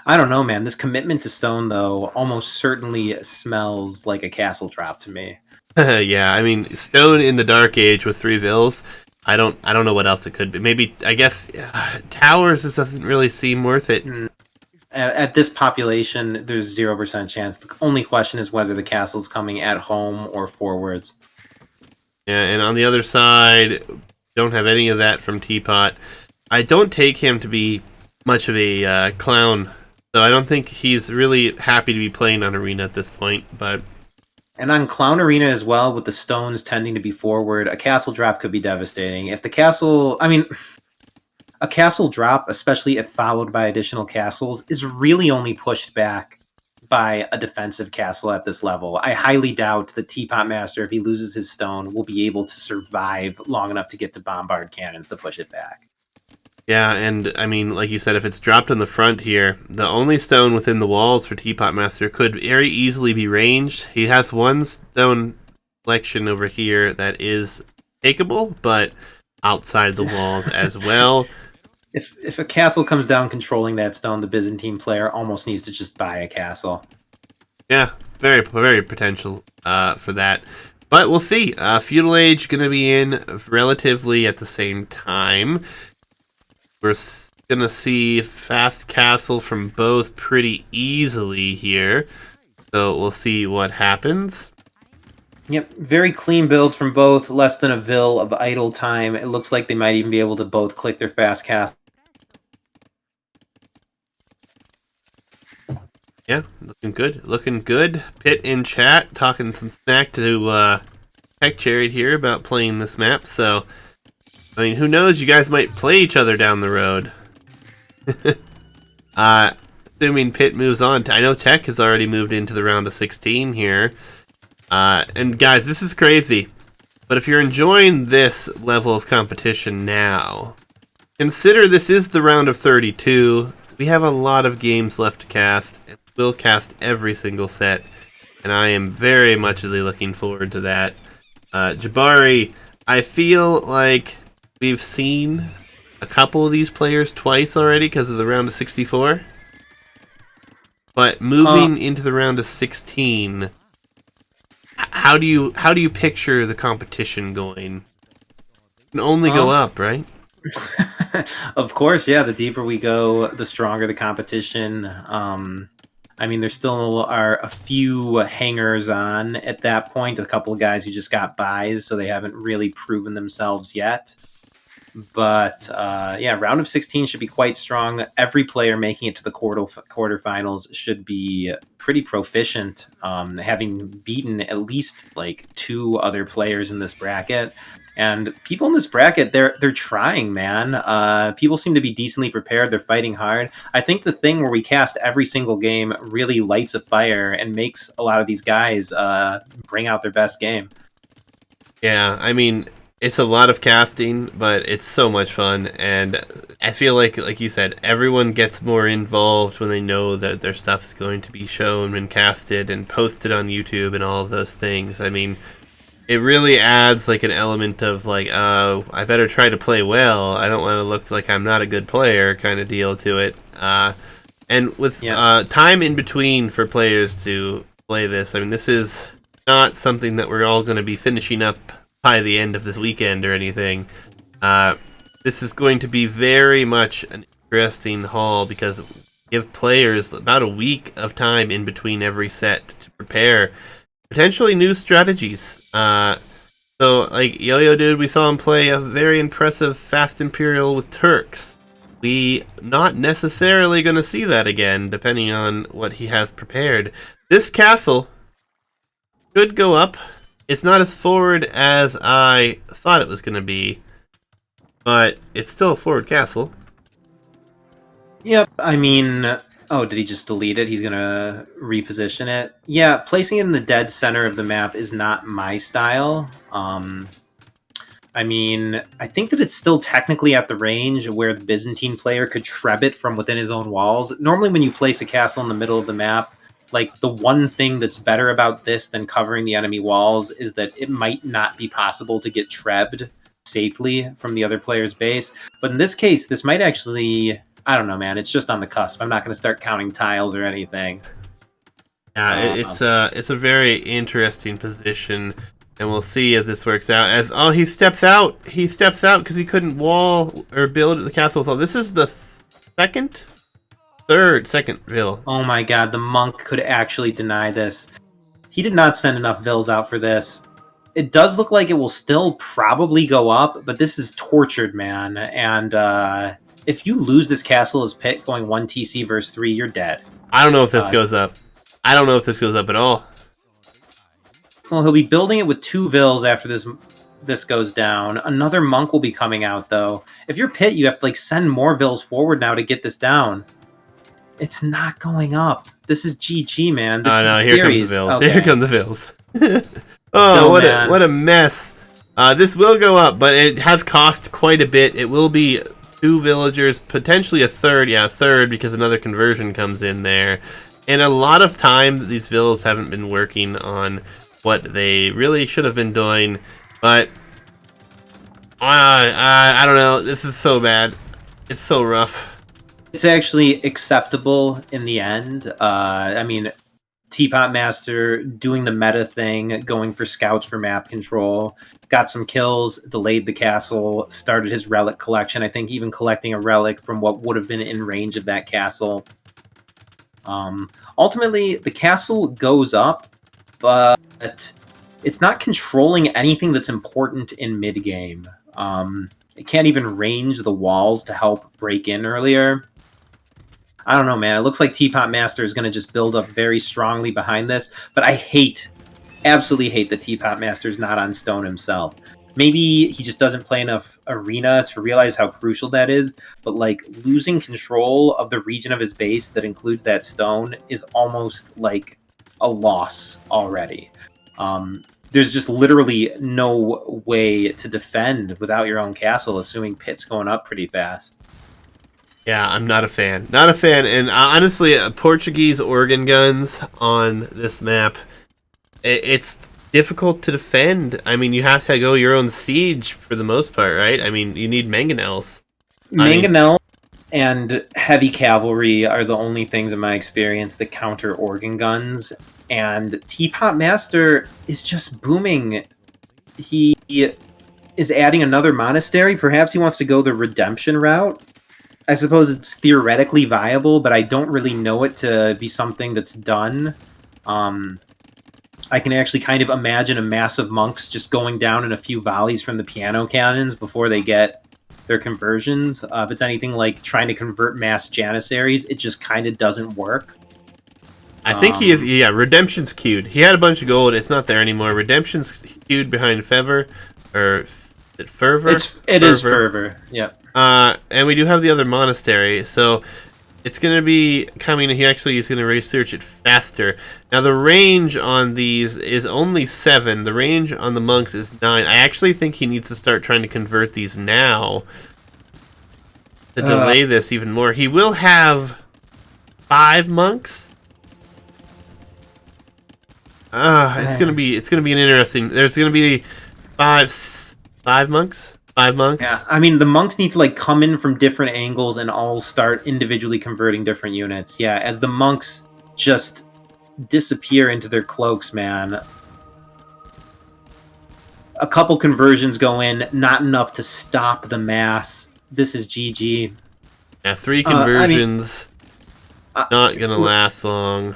don't know, man. This commitment to stone, though, almost certainly smells like a castle drop to me. Yeah, I mean, stone in the Dark Age with 3 vills. I don't know what else it could be. Maybe, I guess, towers just doesn't really seem worth it. At this population, there's 0% chance. The only question is whether the castle's coming at home or forwards. Yeah, and on the other side, don't have any of that from Teapot. I don't take him to be much of a clown, so I don't think he's really happy to be playing on Arena at this point, but... And on Clown Arena as well, with the stones tending to be forward, a castle drop could be devastating. If the castle... I mean... A castle drop, especially if followed by additional castles, is really only pushed back by a defensive castle at this level. I highly doubt that Teapotmaster, if he loses his stone, will be able to survive long enough to get to bombard cannons to push it back. Yeah, and I mean, like you said, if it's dropped on the front here, the only stone within the walls for Teapotmaster could very easily be ranged. He has one stone selection over here that is takeable, but outside the walls as well. If a castle comes down controlling that stone, the Byzantine player almost needs to just buy a castle. Yeah, very potential for that. But we'll see. Feudal Age going to be in relatively at the same time. We're going to see fast castle from both pretty easily here. So we'll see what happens. Yep, very clean build from both. Less than a vil of idle time. It looks like they might even be able to both click their fast cast. Yeah, looking good. Looking good. Pit in chat talking some snack to Tech Cherry here about playing this map. So, I mean, who knows? You guys might play each other down the road. Assuming Pit moves on. I know Tech has already moved into the round of 16 here. And guys, this is crazy. But if you're enjoying this level of competition now, consider this is the round of 32. We have a lot of games left to cast. And we'll cast every single set. And I am very much looking forward to that. Jabari, I feel like we've seen a couple of these players twice already because of the round of 64. But moving into the round of 16, how do you picture the competition going? It can only go up, right? Of course, yeah. The deeper we go, the stronger the competition. I mean, there still are a few hangers on at that point. A couple of guys who just got buys, so they haven't really proven themselves yet. But yeah, round of 16 should be quite strong. Every player making it to the quarterfinals should be pretty proficient, having beaten at least like 2 other players in this bracket. And people in this bracket, they're trying, man. People seem to be decently prepared. They're fighting hard. I think the thing where we cast every single game really lights a fire and makes a lot of these guys bring out their best game. Yeah, I mean, it's a lot of casting, but it's so much fun, and I feel like you said, everyone gets more involved when they know that their stuff's going to be shown and casted and posted on YouTube and all of those things. I mean, it really adds like an element of like, I better try to play well. I don't want to look like I'm not a good player kind of deal to it. And with time in between for players to play this, I mean, this is not something that we're all going to be finishing up by the end of this weekend or anything. This is going to be very much an interesting haul because give players about a week of time in between every set to prepare potentially new strategies. So like Yo-Yo Dude, we saw him play a very impressive Fast Imperial with Turks. We not necessarily going to see that again, depending on what he has prepared. This castle could go up. It's not as forward as I thought it was going to be, but it's still a forward castle. Yep, I mean, oh, did he just delete it? He's going to reposition it. Yeah, placing it in the dead center of the map is not my style. I mean, I think that it's still technically at the range where the Byzantine player could treb it from within his own walls. Normally when you place a castle in the middle of the map, like, the one thing that's better about this than covering the enemy walls is that it might not be possible to get trebbed safely from the other player's base. But in this case, this might actually... I don't know, man. It's just on the cusp. I'm not going to start counting tiles or anything. Yeah, it's a very interesting position, and we'll see if this works out. As he steps out. He steps out because he couldn't wall or build the castle with all. This is the second Vil. Oh my god, the monk could actually deny this. He did not send enough Vils out for this. It does look like it will still probably go up, but this is tortured, man. And if you lose this castle as Pit going 1 TC versus 3, you're dead. I don't know if this goes up. I don't know if this goes up at all. Well, he'll be building it with 2 Vils after this goes down. Another monk will be coming out, though. If you're Pit, you have to like send more Vils forward now to get this down. It's not going up. This is GG, man. This no, is here series. comes the Vils. Okay. Here come the Vils. Oh, what a mess. This will go up, but it has cost quite a bit. It will be 2 villagers, potentially a third. Yeah, a third because another conversion comes in there. And a lot of time, these villas haven't been working on what they really should have been doing. But I don't know. This is so bad. It's so rough. It's actually acceptable in the end. I mean, Teapotmaster doing the meta thing, going for scouts for map control, got some kills, delayed the castle, started his relic collection. I think even collecting a relic from what would have been in range of that castle. Ultimately, the castle goes up, but it's not controlling anything that's important in mid game. It can't even range the walls to help break in earlier. I don't know, man. It looks like Teapotmaster is going to just build up very strongly behind this, but I absolutely hate that Teapotmaster is not on stone himself. Maybe he just doesn't play enough arena to realize how crucial that is, but like losing control of the region of his base that includes that stone is almost like a loss already. There's just literally no way to defend without your own castle, assuming Pit's going up pretty fast. Yeah, I'm not a fan. Not a fan. And honestly, Portuguese organ guns on this map, it's difficult to defend. I mean, you have to go your own siege for the most part, right? I mean, you need mangonels. Mangonel and heavy cavalry are the only things in my experience that counter organ guns. And Teapotmaster is just booming. He is adding another monastery. Perhaps he wants to go the redemption route. I suppose it's theoretically viable, but I don't really know it to be something that's done. I can actually kind of imagine a mass of monks just going down in a few volleys from the piano cannons before they get their conversions. If it's anything like trying to convert mass janissaries, it just kind of doesn't work. I think he is. Yeah, Redemption's queued. He had a bunch of gold. It's not there anymore. Redemption's queued behind Fever, or Fervor. It is Fervor. Yeah. And we do have the other monastery, so it's going to be coming. He actually is going to research it faster. Now the range on these is only 7. The range on the monks is 9. I actually think he needs to start trying to convert these now to delay this even more. He will have 5 monks. It's gonna be an interesting. There's gonna be five monks. 5 monks. Yeah, I mean the monks need to like come in from different angles and all start individually converting different units. Yeah, as the monks just disappear into their cloaks, man. A couple conversions go in, not enough to stop the mass. This is GG. Yeah, 3 conversions. Not gonna last long.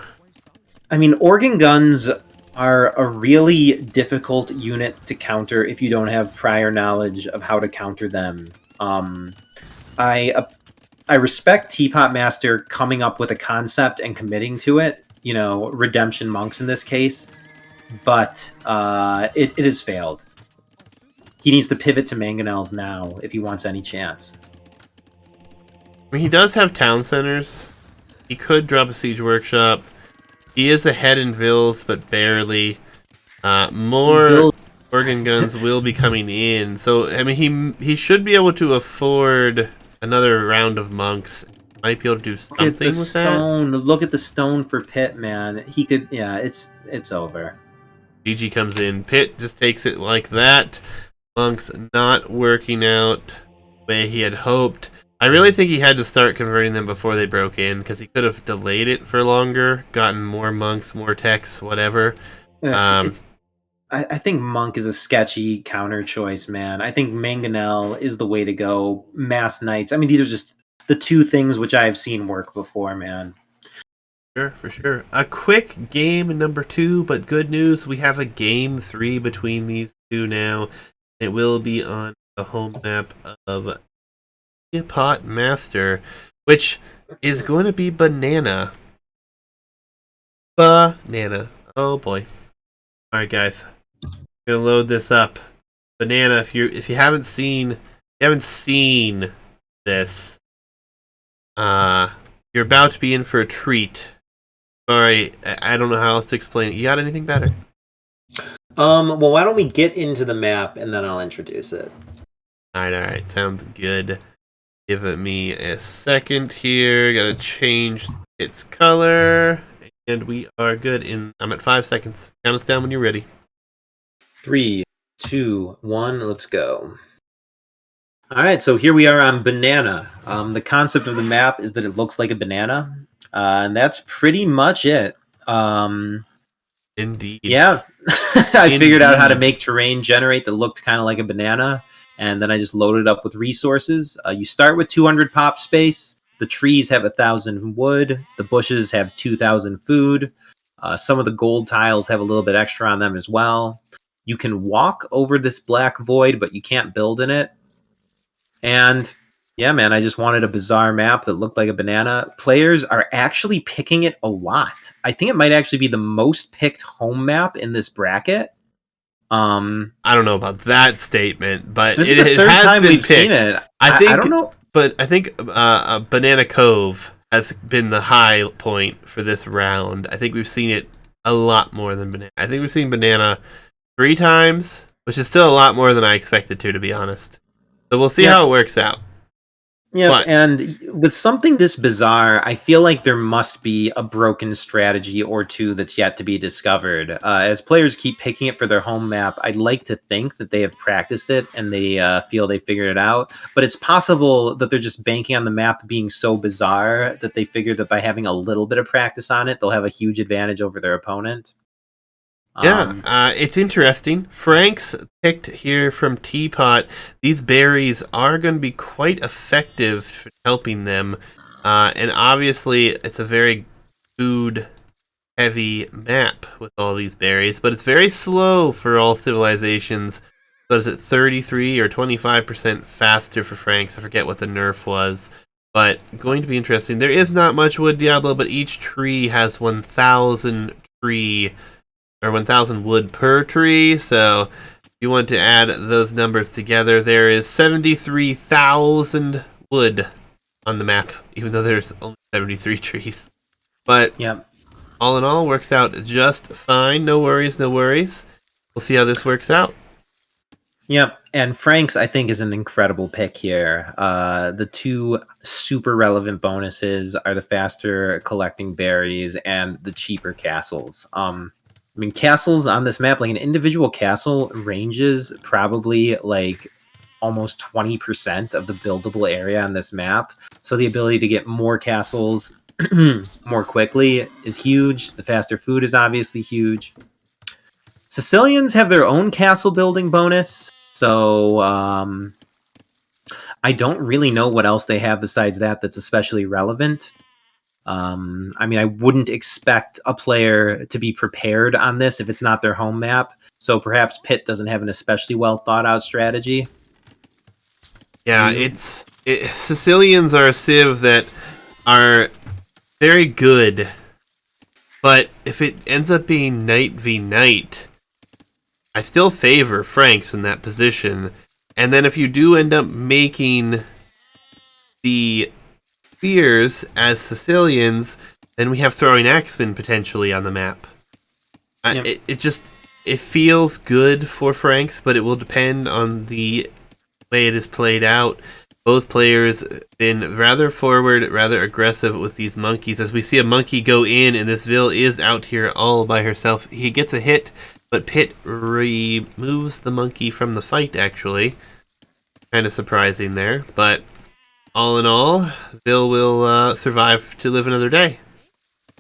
I mean, organ guns are a really difficult unit to counter if you don't have prior knowledge of how to counter them. I respect Teapotmaster coming up with a concept and committing to it. You know, redemption monks in this case, but it has failed. He needs to pivot to mangonels now if he wants any chance. I mean, he does have town centers. He could drop a siege workshop. He is ahead in vills, but barely. More organ guns will be coming in, so I mean, he should be able to afford another round of monks. Might be able to do something with that. Look at the stone for Pit, man. He could, yeah. It's over. GG comes in. Pit just takes it like that. Monks not working out the way he had hoped. I really think he had to start converting them before they broke in, because he could have delayed it for longer, gotten more monks, more techs, whatever. I think monk is a sketchy counter choice, man. I think mangonel is the way to go. Mass knights. I mean, these are just the 2 things which I have seen work before, man. Sure, for sure. A quick game number 2, but good news, we have a game 3 between these 2 now. It will be on the home map of Teapotmaster, which is going to be Banana. Oh boy. Alright guys. I'm gonna load this up. Banana, if you haven't seen this, you're about to be in for a treat. Sorry, I don't know how else to explain it. You got anything better? Well, why don't we get into the map and then I'll introduce it. Alright, sounds good. Give me a second here. Gotta change its color. And we are good I'm at 5 seconds. Count us down when you're ready. 3, 2, 1, let's go. All right, so here we are on Banana. The concept of the map is that it looks like a banana, and that's pretty much it. Indeed. Yeah, I figured out how to make terrain generate that looked kind of like a banana, and then I just loaded it up with resources. You start with 200 pop space. The trees have 1,000 wood. The bushes have 2,000 food. Some of the gold tiles have a little bit extra on them as well. You can walk over this black void, but you can't build in it. And yeah, man, I just wanted a bizarre map that looked like a banana. Players are actually picking it a lot. I think it might actually be the most picked home map in this bracket. I don't know about that statement, but this is the third time we've seen it. I don't know. But I think Banana Cove has been the high point for this round. I think we've seen it a lot more than Banana. I think we've seen Banana 3 times, which is still a lot more than I expected to be honest. So we'll see how it works out. Yeah, and with something this bizarre, I feel like there must be a broken strategy or two that's yet to be discovered. As players keep picking it for their home map, I'd like to think that they have practiced it and they feel they figured it out. But it's possible that they're just banking on the map being so bizarre that they figured that by having a little bit of practice on it, they'll have a huge advantage over their opponent. Yeah, it's interesting. Frank's picked here from Teapot. These berries are going to be quite effective for helping them. And obviously, it's a very food-heavy map with all these berries. But it's very slow for all civilizations. But is it 33 or 25% faster for Frank's? I forget what the nerf was. But going to be interesting. There is not much wood, Diablo, but each tree has 1,000 tree... or 1,000 wood per tree, so if you want to add those numbers together, there is 73,000 wood on the map, even though there's only 73 trees. But all in all, works out just fine. No worries, no worries. We'll see how this works out. Yep, and Frank's, I think, is an incredible pick here. The 2 super relevant bonuses are the faster collecting berries and the cheaper castles. I mean, castles on this map, like an individual castle ranges probably like almost 20% of the buildable area on this map. So the ability to get more castles more quickly is huge. The faster food is obviously huge. Sicilians have their own castle building bonus. So I don't really know what else they have besides that that's especially relevant. I mean, I wouldn't expect a player to be prepared on this if it's not their home map. So perhaps Pitt doesn't have an especially well thought out strategy. Yeah, Sicilians are a civ that are very good, but if it ends up being knight v knight, I still favor Franks in that position. And then if you do end up making the spears as Sicilians, then we have throwing axemen potentially on the map. It feels good for Franks, but it will depend on the way it is played out. Both players been rather forward, rather aggressive with these monkeys. As we see a monkey go in, and this Vil is out here all by herself. He gets a hit, but Pitt removes the monkey from the fight, actually. Kind of surprising there, but all in all, Vil will survive to live another day.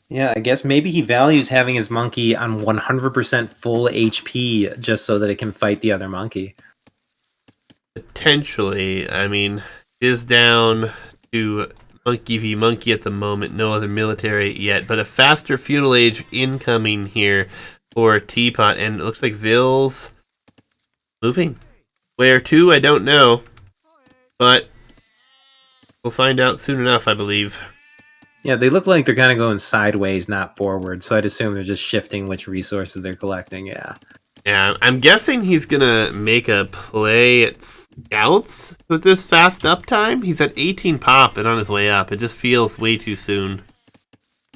Yeah, I guess maybe he values having his monkey on 100% full HP just so that it can fight the other monkey. Potentially. I mean, it is down to monkey v monkey at the moment. No other military yet, but a faster feudal age incoming here for Teapot, and it looks like Vil's moving. Where to, I don't know, but we'll find out soon enough, I believe. Yeah, they look like they're kind of going sideways, not forward, so I'd assume they're just shifting which resources they're collecting, yeah. Yeah, I'm guessing he's gonna make a play at Scouts with this fast uptime. He's at 18 pop and on his way up. It just feels way too soon.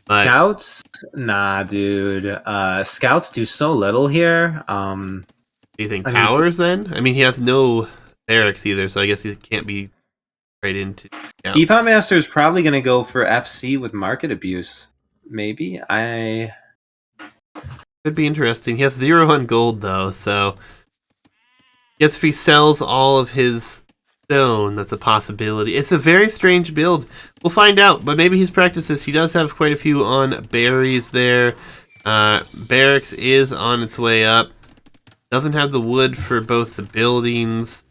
But Scouts? Nah, dude. Scouts do so little here. Do you think Powers then? I mean, he has no barracks either, so I guess he can't be right into scouts. Teapotmaster is probably going to go for FC with market abuse. Maybe. Could be interesting. He has 0 on gold, though, so... Yes, if he sells all of his stone, that's a possibility. It's a very strange build. We'll find out, but maybe he's practiced this. He does have quite a few on berries there. Barracks is on its way up. Doesn't have the wood for both the buildings.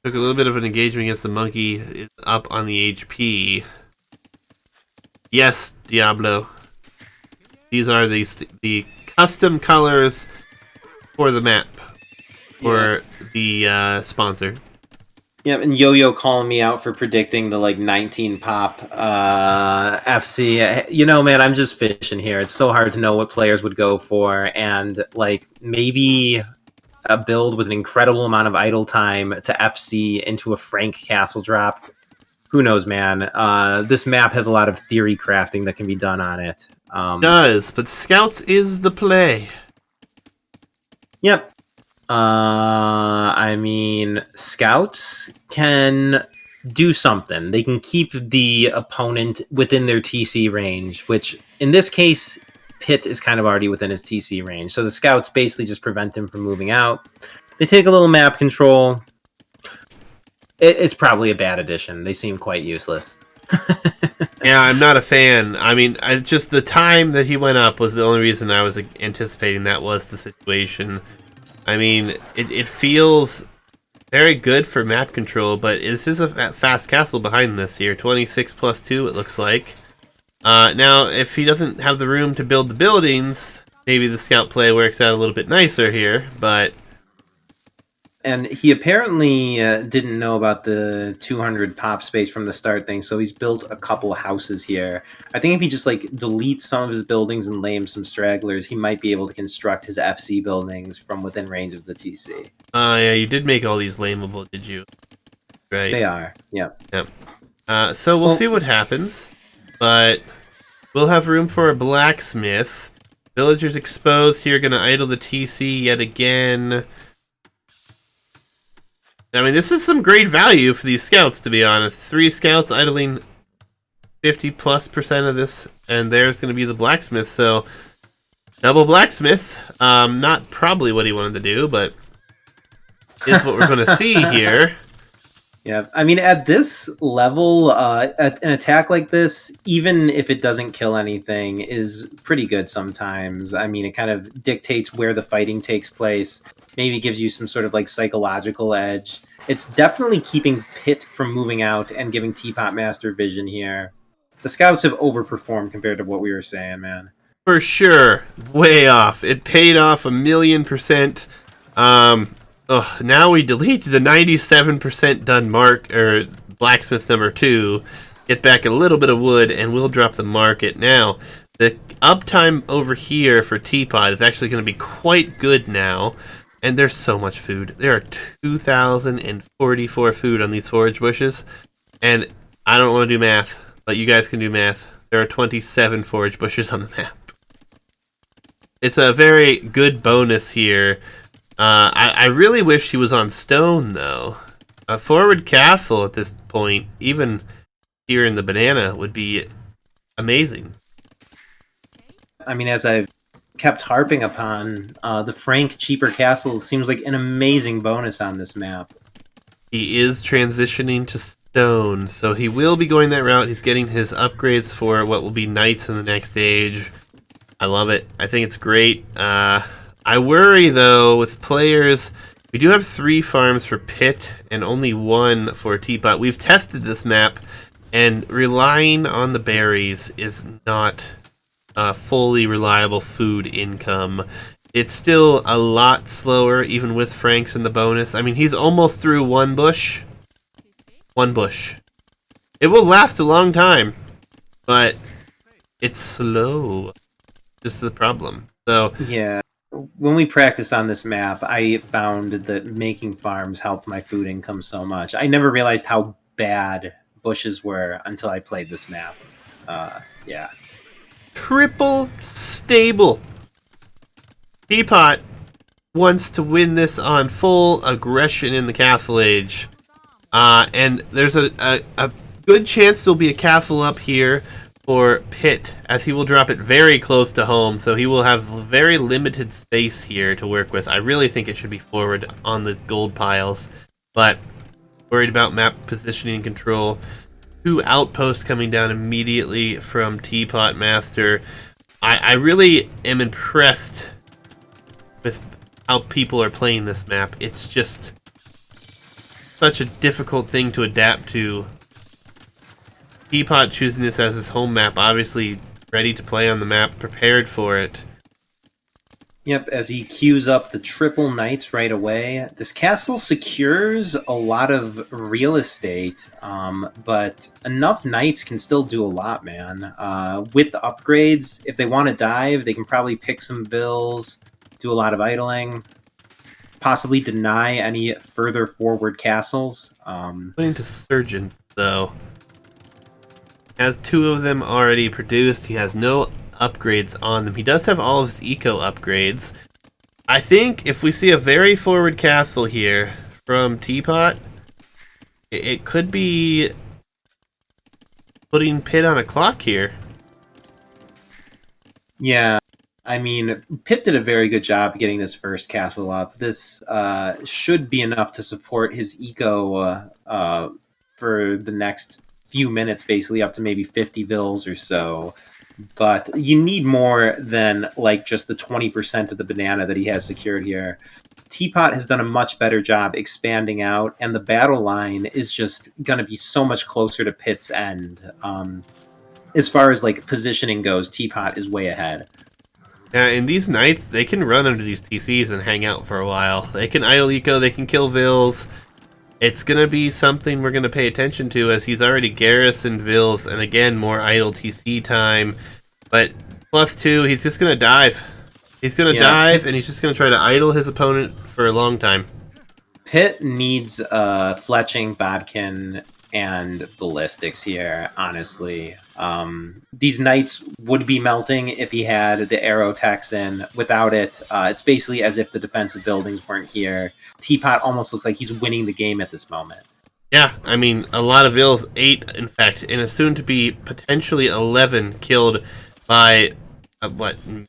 Took a little bit of an engagement against the monkey. It's up on the HP. Yes, Diablo. These are the custom colors for the map. For the sponsor. Yep, and Yo-Yo calling me out for predicting the 19 pop FC. You know, man, I'm just fishing here. It's so hard to know what players would go for, and maybe a build with an incredible amount of idle time to FC into a Frank castle drop. Who knows, man? This map has a lot of theory crafting that can be done on it. Does, but Scouts is the play. Yep. I mean, Scouts can do something. They can keep the opponent within their TC range, which in this case, Pit is kind of already within his TC range. So the Scouts basically just prevent him from moving out. They take a little map control. It's probably a bad addition. They seem quite useless. Yeah, I'm not a fan. I mean, just the time that he went up was the only reason I was anticipating that was the situation. I mean, it feels very good for map control, but this is a fast castle behind this here. 26 plus 2, it looks like. Now, if he doesn't have the room to build the buildings, maybe the scout play works out a little bit nicer here, but... And he apparently didn't know about the 200 pop space from the start thing, so he's built a couple houses here. I think if he just deletes some of his buildings and lames some stragglers, he might be able to construct his FC buildings from within range of the TC. Yeah, you did make all these lameable, did you? Right. They are, yeah. Yep. So we'll see what happens, but we'll have room for a blacksmith. Villagers exposed here, gonna idle the TC yet again. I mean, this is some great value for these scouts, to be honest. 3 scouts idling 50+% of this, and there's going to be the blacksmith. So, double blacksmith. Not probably what he wanted to do, but is what we're going to see here. Yeah, I mean, at this level, an attack like this, even if it doesn't kill anything, is pretty good sometimes. I mean, it kind of dictates where the fighting takes place. Maybe gives you some sort of psychological edge. It's definitely keeping Pit from moving out and giving Teapotmaster vision here. The scouts have overperformed compared to what we were saying, man. For sure. Way off. It paid off 1,000,000%. Now we delete the 97% done mark, or blacksmith number 2. Get back a little bit of wood, and we'll drop the market. Now, the uptime over here for Teapot is actually going to be quite good now. And there's so much food. There are 2,044 food on these forage bushes. And I don't want to do math, but you guys can do math. There are 27 forage bushes on the map. It's a very good bonus here. I really wish he was on stone, though. A forward castle at this point, even here in the banana, would be amazing. I mean, as I've kept harping upon, the Frank cheaper castles seems like an amazing bonus on this map. He is transitioning to stone, so he will be going that route. He's getting his upgrades for what will be knights in the next age. I love it. I think it's great. I worry, though, with players. We do have 3 farms for Pit and only 1 for Teapot. We've tested this map, and relying on the berries is not fully reliable food income. It's still a lot slower, even with Franks in the bonus. I mean, he's almost through 1 bush. 1 bush. It will last a long time, but it's slow. Just the problem. So yeah, when we practiced on this map, I found that making farms helped my food income so much. I never realized how bad bushes were until I played this map. Yeah. Triple stable. Teapot wants to win this on full aggression in the Castle Age. And there's a good chance there'll be a castle up here for Pit, as he will drop it very close to home, so he will have very limited space here to work with. I really think it should be forward on the gold piles, but worried about map positioning and control. 2 outposts coming down immediately from Teapotmaster. I really am impressed with how people are playing this map. It's just such a difficult thing to adapt to. Teapot choosing this as his home map, obviously ready to play on the map, prepared for it. Yep, as he queues up the triple knights right away. This castle secures a lot of real estate, but enough knights can still do a lot, man. With upgrades, if they want to dive, they can probably pick some bills, do a lot of idling, possibly deny any further forward castles. Putting to Surgeons, though. Has 2 of them already produced. He has no upgrades on them. He does have all of his eco upgrades. I think if we see a very forward castle here from Teapot, it could be putting Pit on a clock here. Yeah, I mean, Pitt did a very good job getting this first castle up. This should be enough to support his eco for the next few minutes, basically up to maybe 50 vills or so. But you need more than like just the 20% of the banana that he has secured here. Teapot has done a much better job expanding out, and the battle line is just going to be so much closer to Pitt's end. As far as like positioning goes, Teapot is way ahead. Yeah, and these knights, they can run under these TCs and hang out for a while. They can idle eco, they can kill vills. It's going to be something we're going to pay attention to, as he's already garrisoned vills, and again, more idle TC time. But +2, he's just going to dive. He's going to dive, and he's just going to try to idle his opponent for a long time. Pitt needs fletching, bodkin, and ballistics here, honestly. These knights would be melting if he had the arrow techs in. Without it, it's basically as if the defensive buildings weren't here. Teapot almost looks like he's winning the game at this moment. Yeah, I mean, a lot of vills, 8 in fact, and a soon-to-be potentially 11 killed by, 7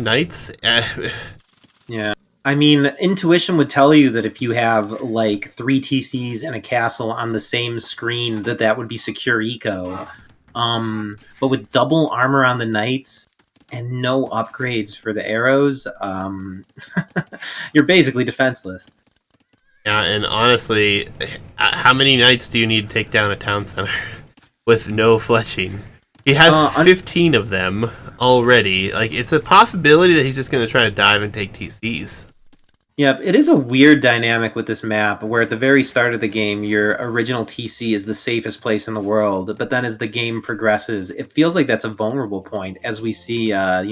knights? Yeah. I mean, intuition would tell you that if you have like 3 TCs and a castle on the same screen, that would be secure eco. But with double armor on the knights and no upgrades for the arrows, you're basically defenseless. Yeah, and honestly, how many knights do you need to take down a town center with no fletching? He has 15 of them already. Like, it's a possibility that he's just going to try to dive and take TCs. Yeah, it is a weird dynamic with this map, where at the very start of the game, your original TC is the safest place in the world, but then as the game progresses, it feels like that's a vulnerable point, as we see,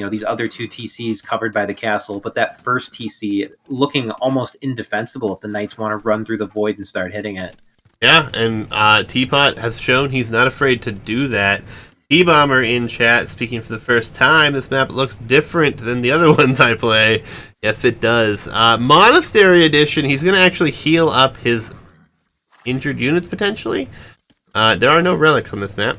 these other 2 TCs covered by the castle, but that first TC looking almost indefensible if the knights want to run through the void and start hitting it. Yeah, and Teapot has shown he's not afraid to do that. T-Bomber in chat, speaking for the first time, this map looks different than the other ones I play. Yes, it does. Monastery Edition, he's going to actually heal up his injured units, potentially. There are no relics on this map.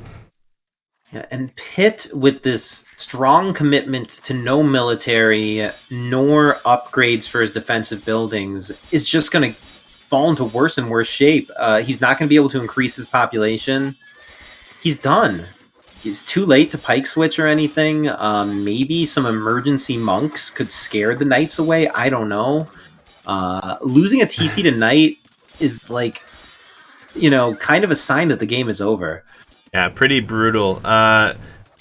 Yeah, and Pitt, with this strong commitment to no military, nor upgrades for his defensive buildings, is just going to fall into worse and worse shape. He's not going to be able to increase his population. He's done. It's too late to pike switch or anything. Maybe some emergency monks could scare the knights away. I don't know. Losing a TC to knight is like, kind of a sign that the game is over. Yeah, pretty brutal.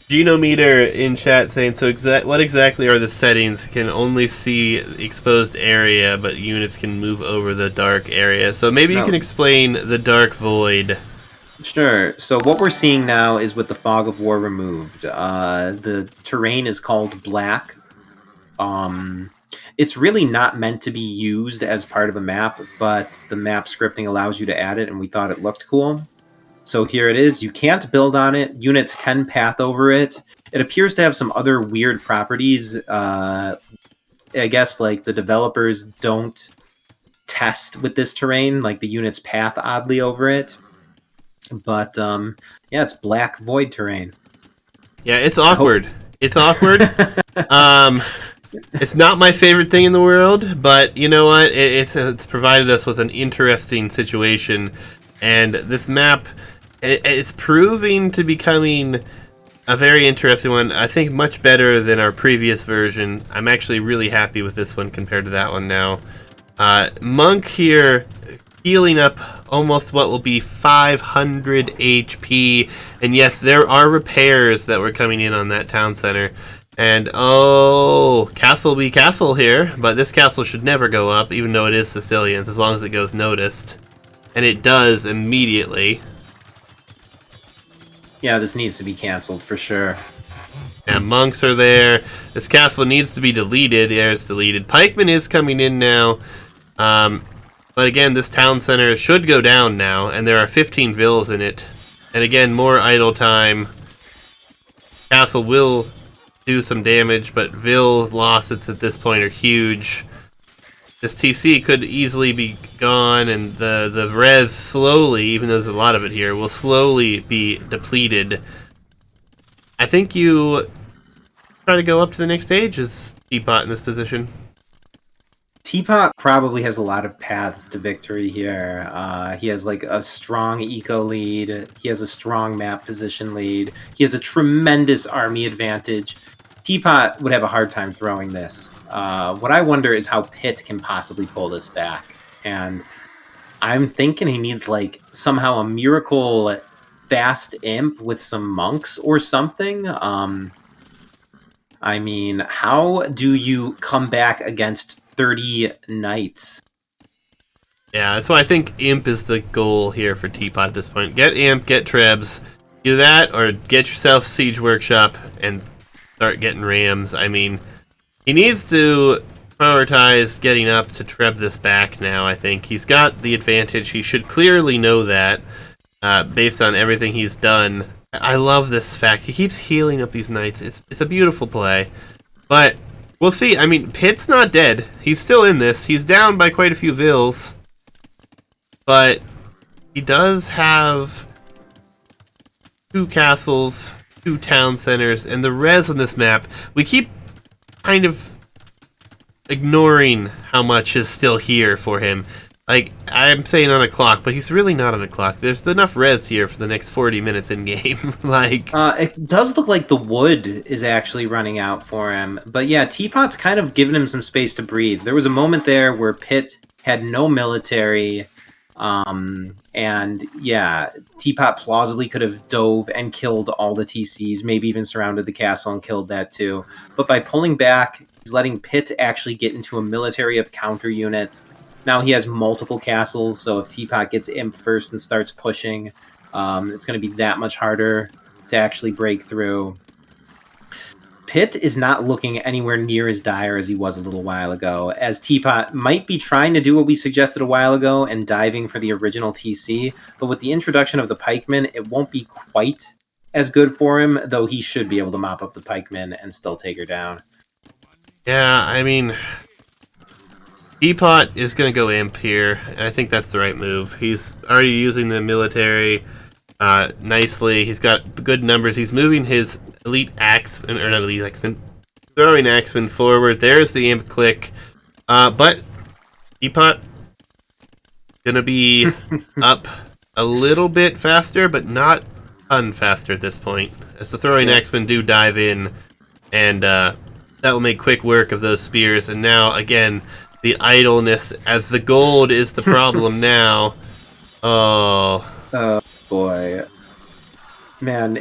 Genometer in chat saying, so what exactly are the settings? Can only see exposed area, but units can move over the dark area. So maybe you can explain the dark void. Sure. So what we're seeing now is with the fog of war removed. The terrain is called black. It's really not meant to be used as part of a map, but the map scripting allows you to add it, and we thought it looked cool. So here it is. You can't build on it. Units can path over it. It appears to have some other weird properties. I guess like the developers don't test with this terrain, like the unit's path oddly over it. But yeah, it's black void terrain. Yeah, it's awkward. It's awkward. It's not my favorite thing in the world, but you know what? It's provided us with an interesting situation, and this map, it's proving to becoming a very interesting one. I think much better than our previous version. I'm actually really happy with this one compared to that one now. Monk here healing up almost what will be 500 HP, and yes, there are repairs that were coming in on that town center. And oh, castle be castle here, but this castle should never go up, even though it is Sicilians, as long as it goes noticed. And it does immediately. Yeah, this needs to be canceled for sure. And monks are there. This castle needs to be deleted. Yeah, it's deleted. Pikeman is coming in now. But again, this town center should go down now, and there are 15 vills in it. And again, more idle time. Castle will do some damage, but Vill's losses at this point are huge. This TC could easily be gone, and the res slowly, even though there's a lot of it here, will slowly be depleted. I think you try to go up to the next stage as Teapot in this position. Teapot probably has a lot of paths to victory here. He has like a strong eco lead. He has a strong map position lead. He has a tremendous army advantage. Teapot would have a hard time throwing this. What I wonder is how Pitt can possibly pull this back. And I'm thinking he needs like somehow a miracle fast imp with some monks or something. I mean, how do you come back against 30 knights? Yeah, that's why I think imp is the goal here for Teapot at this point. Get imp, get trebs. Do that, or get yourself siege workshop and start getting rams. I mean, he needs to prioritize getting up to treb this back now, I think. He's got the advantage. He should clearly know that based on everything he's done. I love this fact. He keeps healing up these knights. It's a beautiful play. But we'll see. I mean, Pitt's not dead. He's still in this. He's down by quite a few vills. But he does have 2 castles, 2 town centers, and the res on this map, we keep kind of ignoring how much is still here for him. Like, I'm saying on a clock, but he's really not on a clock. There's enough res here for the next 40 minutes in game. Like, it does look like the wood is actually running out for him. But yeah, Teapot's kind of given him some space to breathe. There was a moment there where Pitt had no military. And yeah, Teapot plausibly could have dove and killed all the TCs, maybe even surrounded the castle and killed that too. But by pulling back, he's letting Pitt actually get into a military of counter units. Now he has multiple castles, so if Teapot gets imp first and starts pushing, it's going to be that much harder to actually break through. Pitt is not looking anywhere near as dire as he was a little while ago, as Teapot might be trying to do what we suggested a while ago and diving for the original TC, but with the introduction of the pikemen, it won't be quite as good for him, though he should be able to mop up the pikemen and still take her down. yeah, I mean, Teapot is going to go imp here, and I think that's the right move. He's already using the military nicely. He's got good numbers. He's moving his elite axeman, or not elite axeman, throwing axeman forward. There's the imp click. But Teapot going to be up a little bit faster, but not faster at this point, as the throwing axemen do dive in, and that will make quick work of those spears. And now, again, the idleness, as the gold is the problem now. Oh boy, man,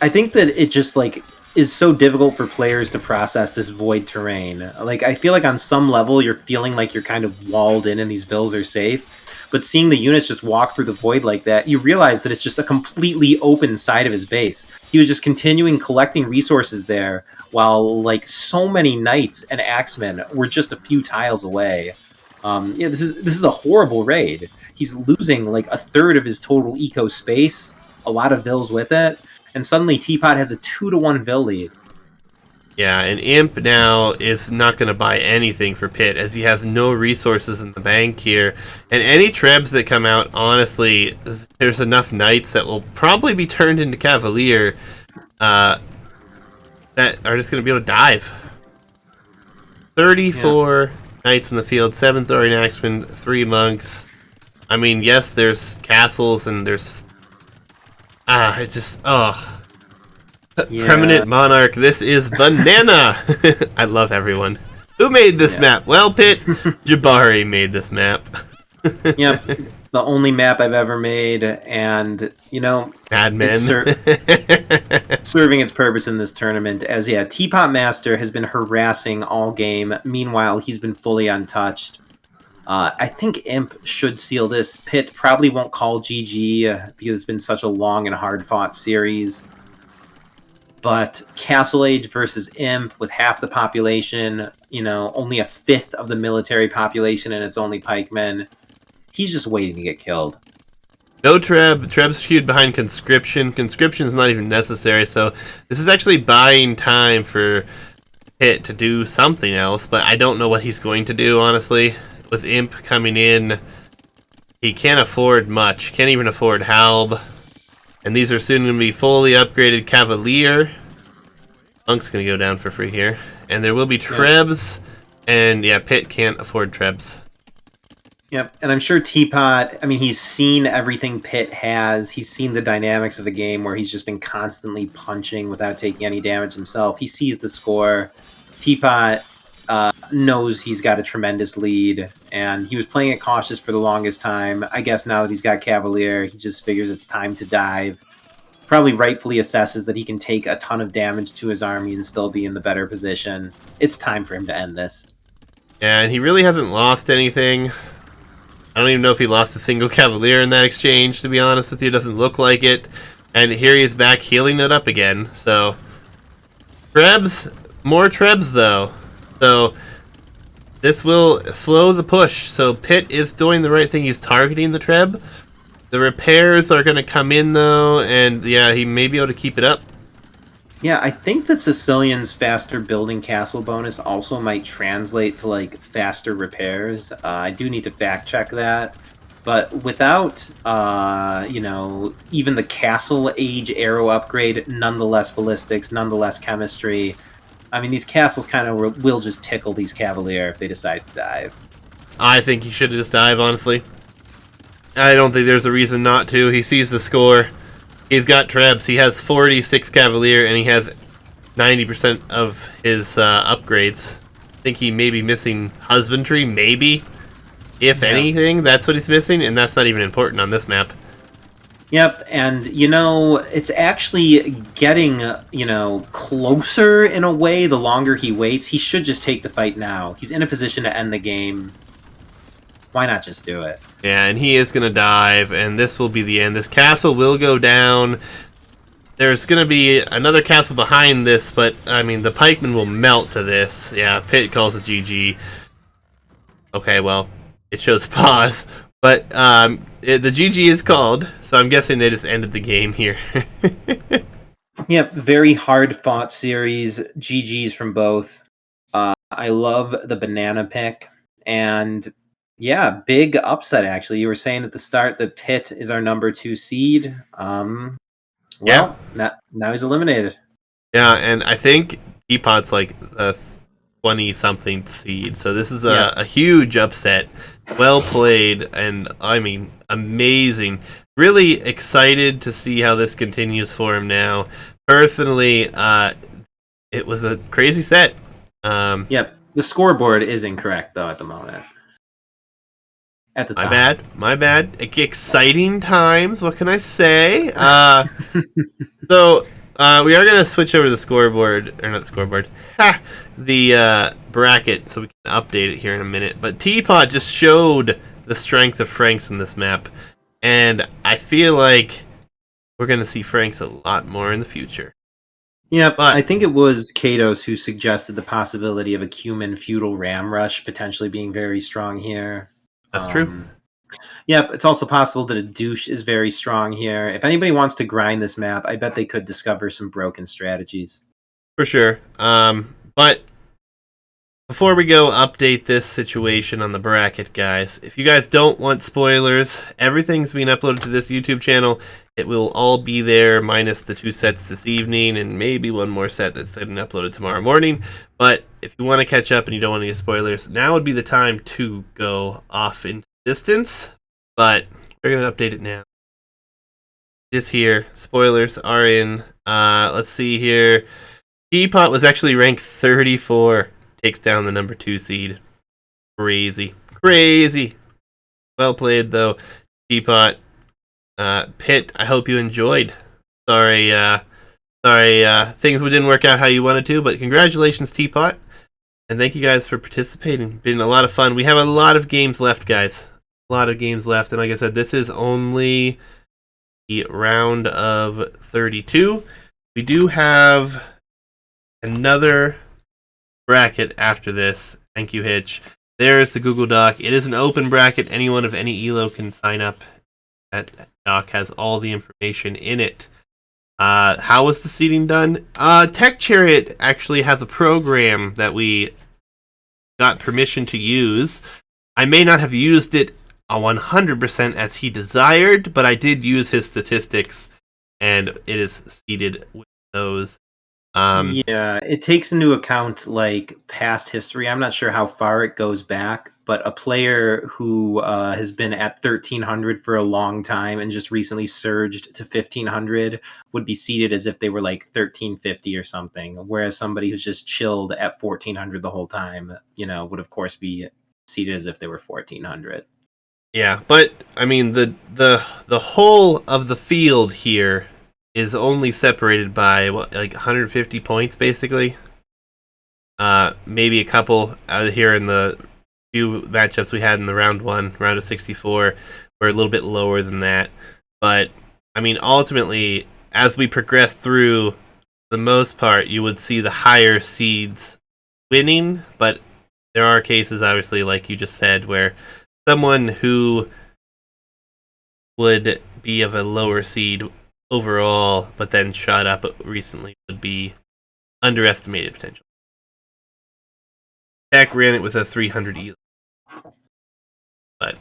I think that it just like is so difficult for players to process this void terrain. Like, I feel like on some level you're feeling like you're kind of walled in and these vills are safe, but seeing the units just walk through the void like that, you realize that it's just a completely open side of his base. He was just continuing collecting resources there, while like so many knights and axemen were just a few tiles away. Yeah, this is a horrible raid. He's losing like a third of his total eco space, a lot of vills with it, and suddenly Teapot has a 2-to-1 vill lead. Yeah, and Imp now is not going to buy anything for Pit as he has no resources in the bank here. And any Trebs that come out, honestly, there's enough Knights that will probably be turned into Cavalier that are just going to be able to dive. 34 Knights in the field, 7 Throwing Axemen, 3 Monks. I mean, yes, there's castles and there's... it's just... Permanent Monarch, this is banana! I love everyone. Who made this map? Well, Pit, Jabari made this map. Yep, the only map I've ever made, and, you know... Mad Men. Serving its purpose in this tournament, as, Teapotmaster has been harassing all game. Meanwhile, he's been fully untouched. I think Imp should seal this. Pit probably won't call GG because it's been such a long and hard-fought series. But Castle Age versus Imp with half the population, only a fifth of the military population, and it's only pikemen. He's just waiting to get killed. No Treb. Treb's skewed behind Conscription. Conscription is not even necessary, so this is actually buying time for Pit to do something else, but I don't know what he's going to do, honestly. With Imp coming in, he can't afford much. Can't even afford Halb. And these are soon going to be fully upgraded Cavalier. Monk's going to go down for free here. And there will be Trebs. And Pit can't afford Trebs. Yep, and I'm sure Teapot, he's seen everything Pit has. He's seen the dynamics of the game where he's just been constantly punching without taking any damage himself. He sees the score. Teapot knows he's got a tremendous lead, and he was playing it cautious for the longest time. I guess now that he's got Cavalier, he just figures it's time to dive. Probably rightfully assesses that he can take a ton of damage to his army and still be in the better position. It's time for him to end this. Yeah, and he really hasn't lost anything. I don't even know if he lost a single Cavalier in that exchange, to be honest with you. It doesn't look like it. And here he is back healing it up again. So, Trebs, more Trebs though. So, this will slow the push. So, Pit is doing the right thing. He's targeting the Treb. The repairs are going to come in though, and he may be able to keep it up. Yeah, I think the Sicilian's faster building castle bonus also might translate to, faster repairs. I do need to fact check that. But without, even the castle age arrow upgrade, nonetheless ballistics, nonetheless chemistry, these castles kind of will just tickle these Cavalier if they decide to dive. I think he should have just dived, honestly. I don't think there's a reason not to. He sees the score. He's got Trebs. He has 46 Cavalier, and he has 90% of his upgrades. I think he may be missing Husbandry, maybe. If anything, that's what he's missing, and that's not even important on this map. Yep, and, it's actually getting, closer in a way the longer he waits. He should just take the fight now. He's in a position to end the game. Why not just do it? Yeah, and he is going to dive, and this will be the end. This castle will go down. There's going to be another castle behind this, but, the pikemen will melt to this. Yeah, Pit calls it GG. Okay, well, it shows pause. But the GG is called, so I'm guessing they just ended the game here. Yep, very hard-fought series. GGs from both. I love the banana pick, and... yeah, big upset, actually. You were saying at the start that Pit is our number 2 seed. Now he's eliminated. Yeah, and I think Teapot's like a 20-something seed. So this is a huge upset. Well played, and amazing. Really excited to see how this continues for him now. Personally, it was a crazy set. Yep, the scoreboard is incorrect, though, at the moment. At the time. My bad. Exciting times. What can I say? So we are gonna switch over to the scoreboard, or not the scoreboard. The bracket, so we can update it here in a minute. But Teapot just showed the strength of Franks in this map, and I feel like we're gonna see Franks a lot more in the future. Yeah, I think it was Kados who suggested the possibility of a Cuman feudal ram rush potentially being very strong here. That's true. Yep, it's also possible that a douche is very strong here. If anybody wants to grind this map, I bet they could discover some broken strategies. For sure. But before we go update this situation on the bracket, guys, if you guys don't want spoilers, everything's being uploaded to this YouTube channel. It will all be there, minus the 2 sets this evening, and maybe one more set that's getting uploaded tomorrow morning. But if you want to catch up and you don't want any spoilers, now would be the time to go off into distance. But we're going to update it now. It is here. Spoilers are in. Let's see here. Teapot was actually ranked 34. Takes down the number 2 seed. Crazy. Well played, though, Teapot. Pit, I hope you enjoyed. Sorry, things didn't work out how you wanted to, but congratulations, Teapot. And thank you guys for participating. Been a lot of fun. We have a lot of games left, guys. A lot of games left. And like I said, this is only the round of 32. We do have another bracket after this. Thank you, Hitch. There's the Google Doc. It is an open bracket. Anyone of any elo can sign up. That doc has all the information in it. How was the seeding done? Tech Chariot actually has a program that we got permission to use. I may not have used it 100% as he desired, but I did use his statistics, and it is seeded with those. Yeah, it takes into account like past history. I'm not sure how far it goes back, but a player who has been at 1300 for a long time and just recently surged to 1500 would be seated as if they were like 1350 or something, whereas somebody who's just chilled at 1400 the whole time, would of course be seated as if they were 1400. Yeah, but I mean the whole of the field here is only separated by like 150 points, basically. Maybe a couple out here in the few matchups we had in the round of 64, were a little bit lower than that. But I mean, ultimately, as we progress through, the most part, you would see the higher seeds winning. But there are cases, obviously, like you just said, where someone who would be of a lower seed overall, but then shot up recently, would be underestimated potential. Tech ran it with a 300 elo. But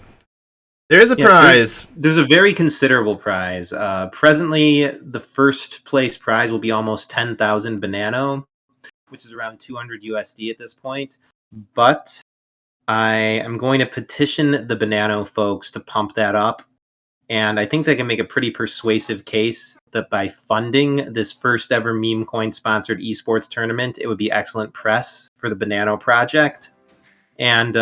there is a prize. There's a very considerable prize. Presently, the first place prize will be almost 10,000 Banano, which is around 200 USD at this point. But I am going to petition the Banano folks to pump that up. And I think they can make a pretty persuasive case that by funding this first ever meme coin sponsored esports tournament, it would be excellent press for the Banano project. And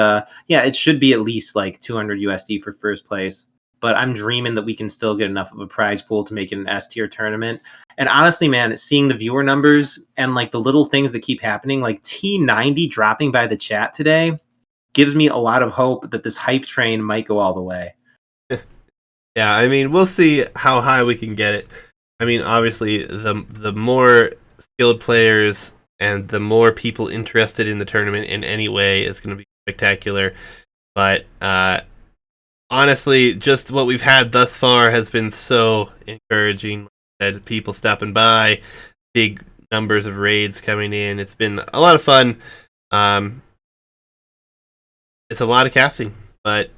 it should be at least like 200 USD for first place. But I'm dreaming that we can still get enough of a prize pool to make it an S tier tournament. And honestly, man, seeing the viewer numbers and like the little things that keep happening, like T90 dropping by the chat today, gives me a lot of hope that this hype train might go all the way. Yeah, I mean, we'll see how high we can get it. I mean, obviously, the more skilled players and the more people interested in the tournament in any way is going to be spectacular. But honestly, just what we've had thus far has been so encouraging. That people stopping by, big numbers of raids coming in. It's been a lot of fun. It's a lot of casting, but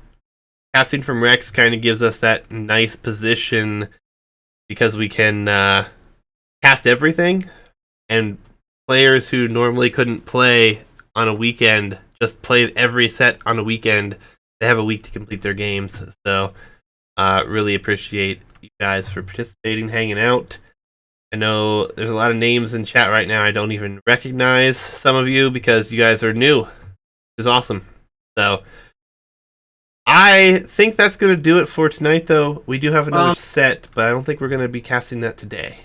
casting from Rex kind of gives us that nice position because we can cast everything, and players who normally couldn't play on a weekend just play every set on a weekend. They have a week to complete their games. So really appreciate you guys for participating, hanging out. I know there's a lot of names in chat right now I don't even recognize some of you because you guys are new, which is awesome. So I think that's going to do it for tonight, though. We do have another set, but I don't think we're going to be casting that today.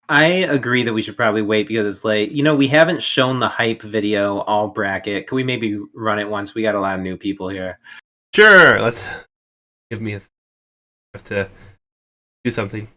I agree that we should probably wait because it's late. We haven't shown the hype video all bracket. Can we maybe run it once? We got a lot of new people here. Sure. Let's give me a... I have to do something.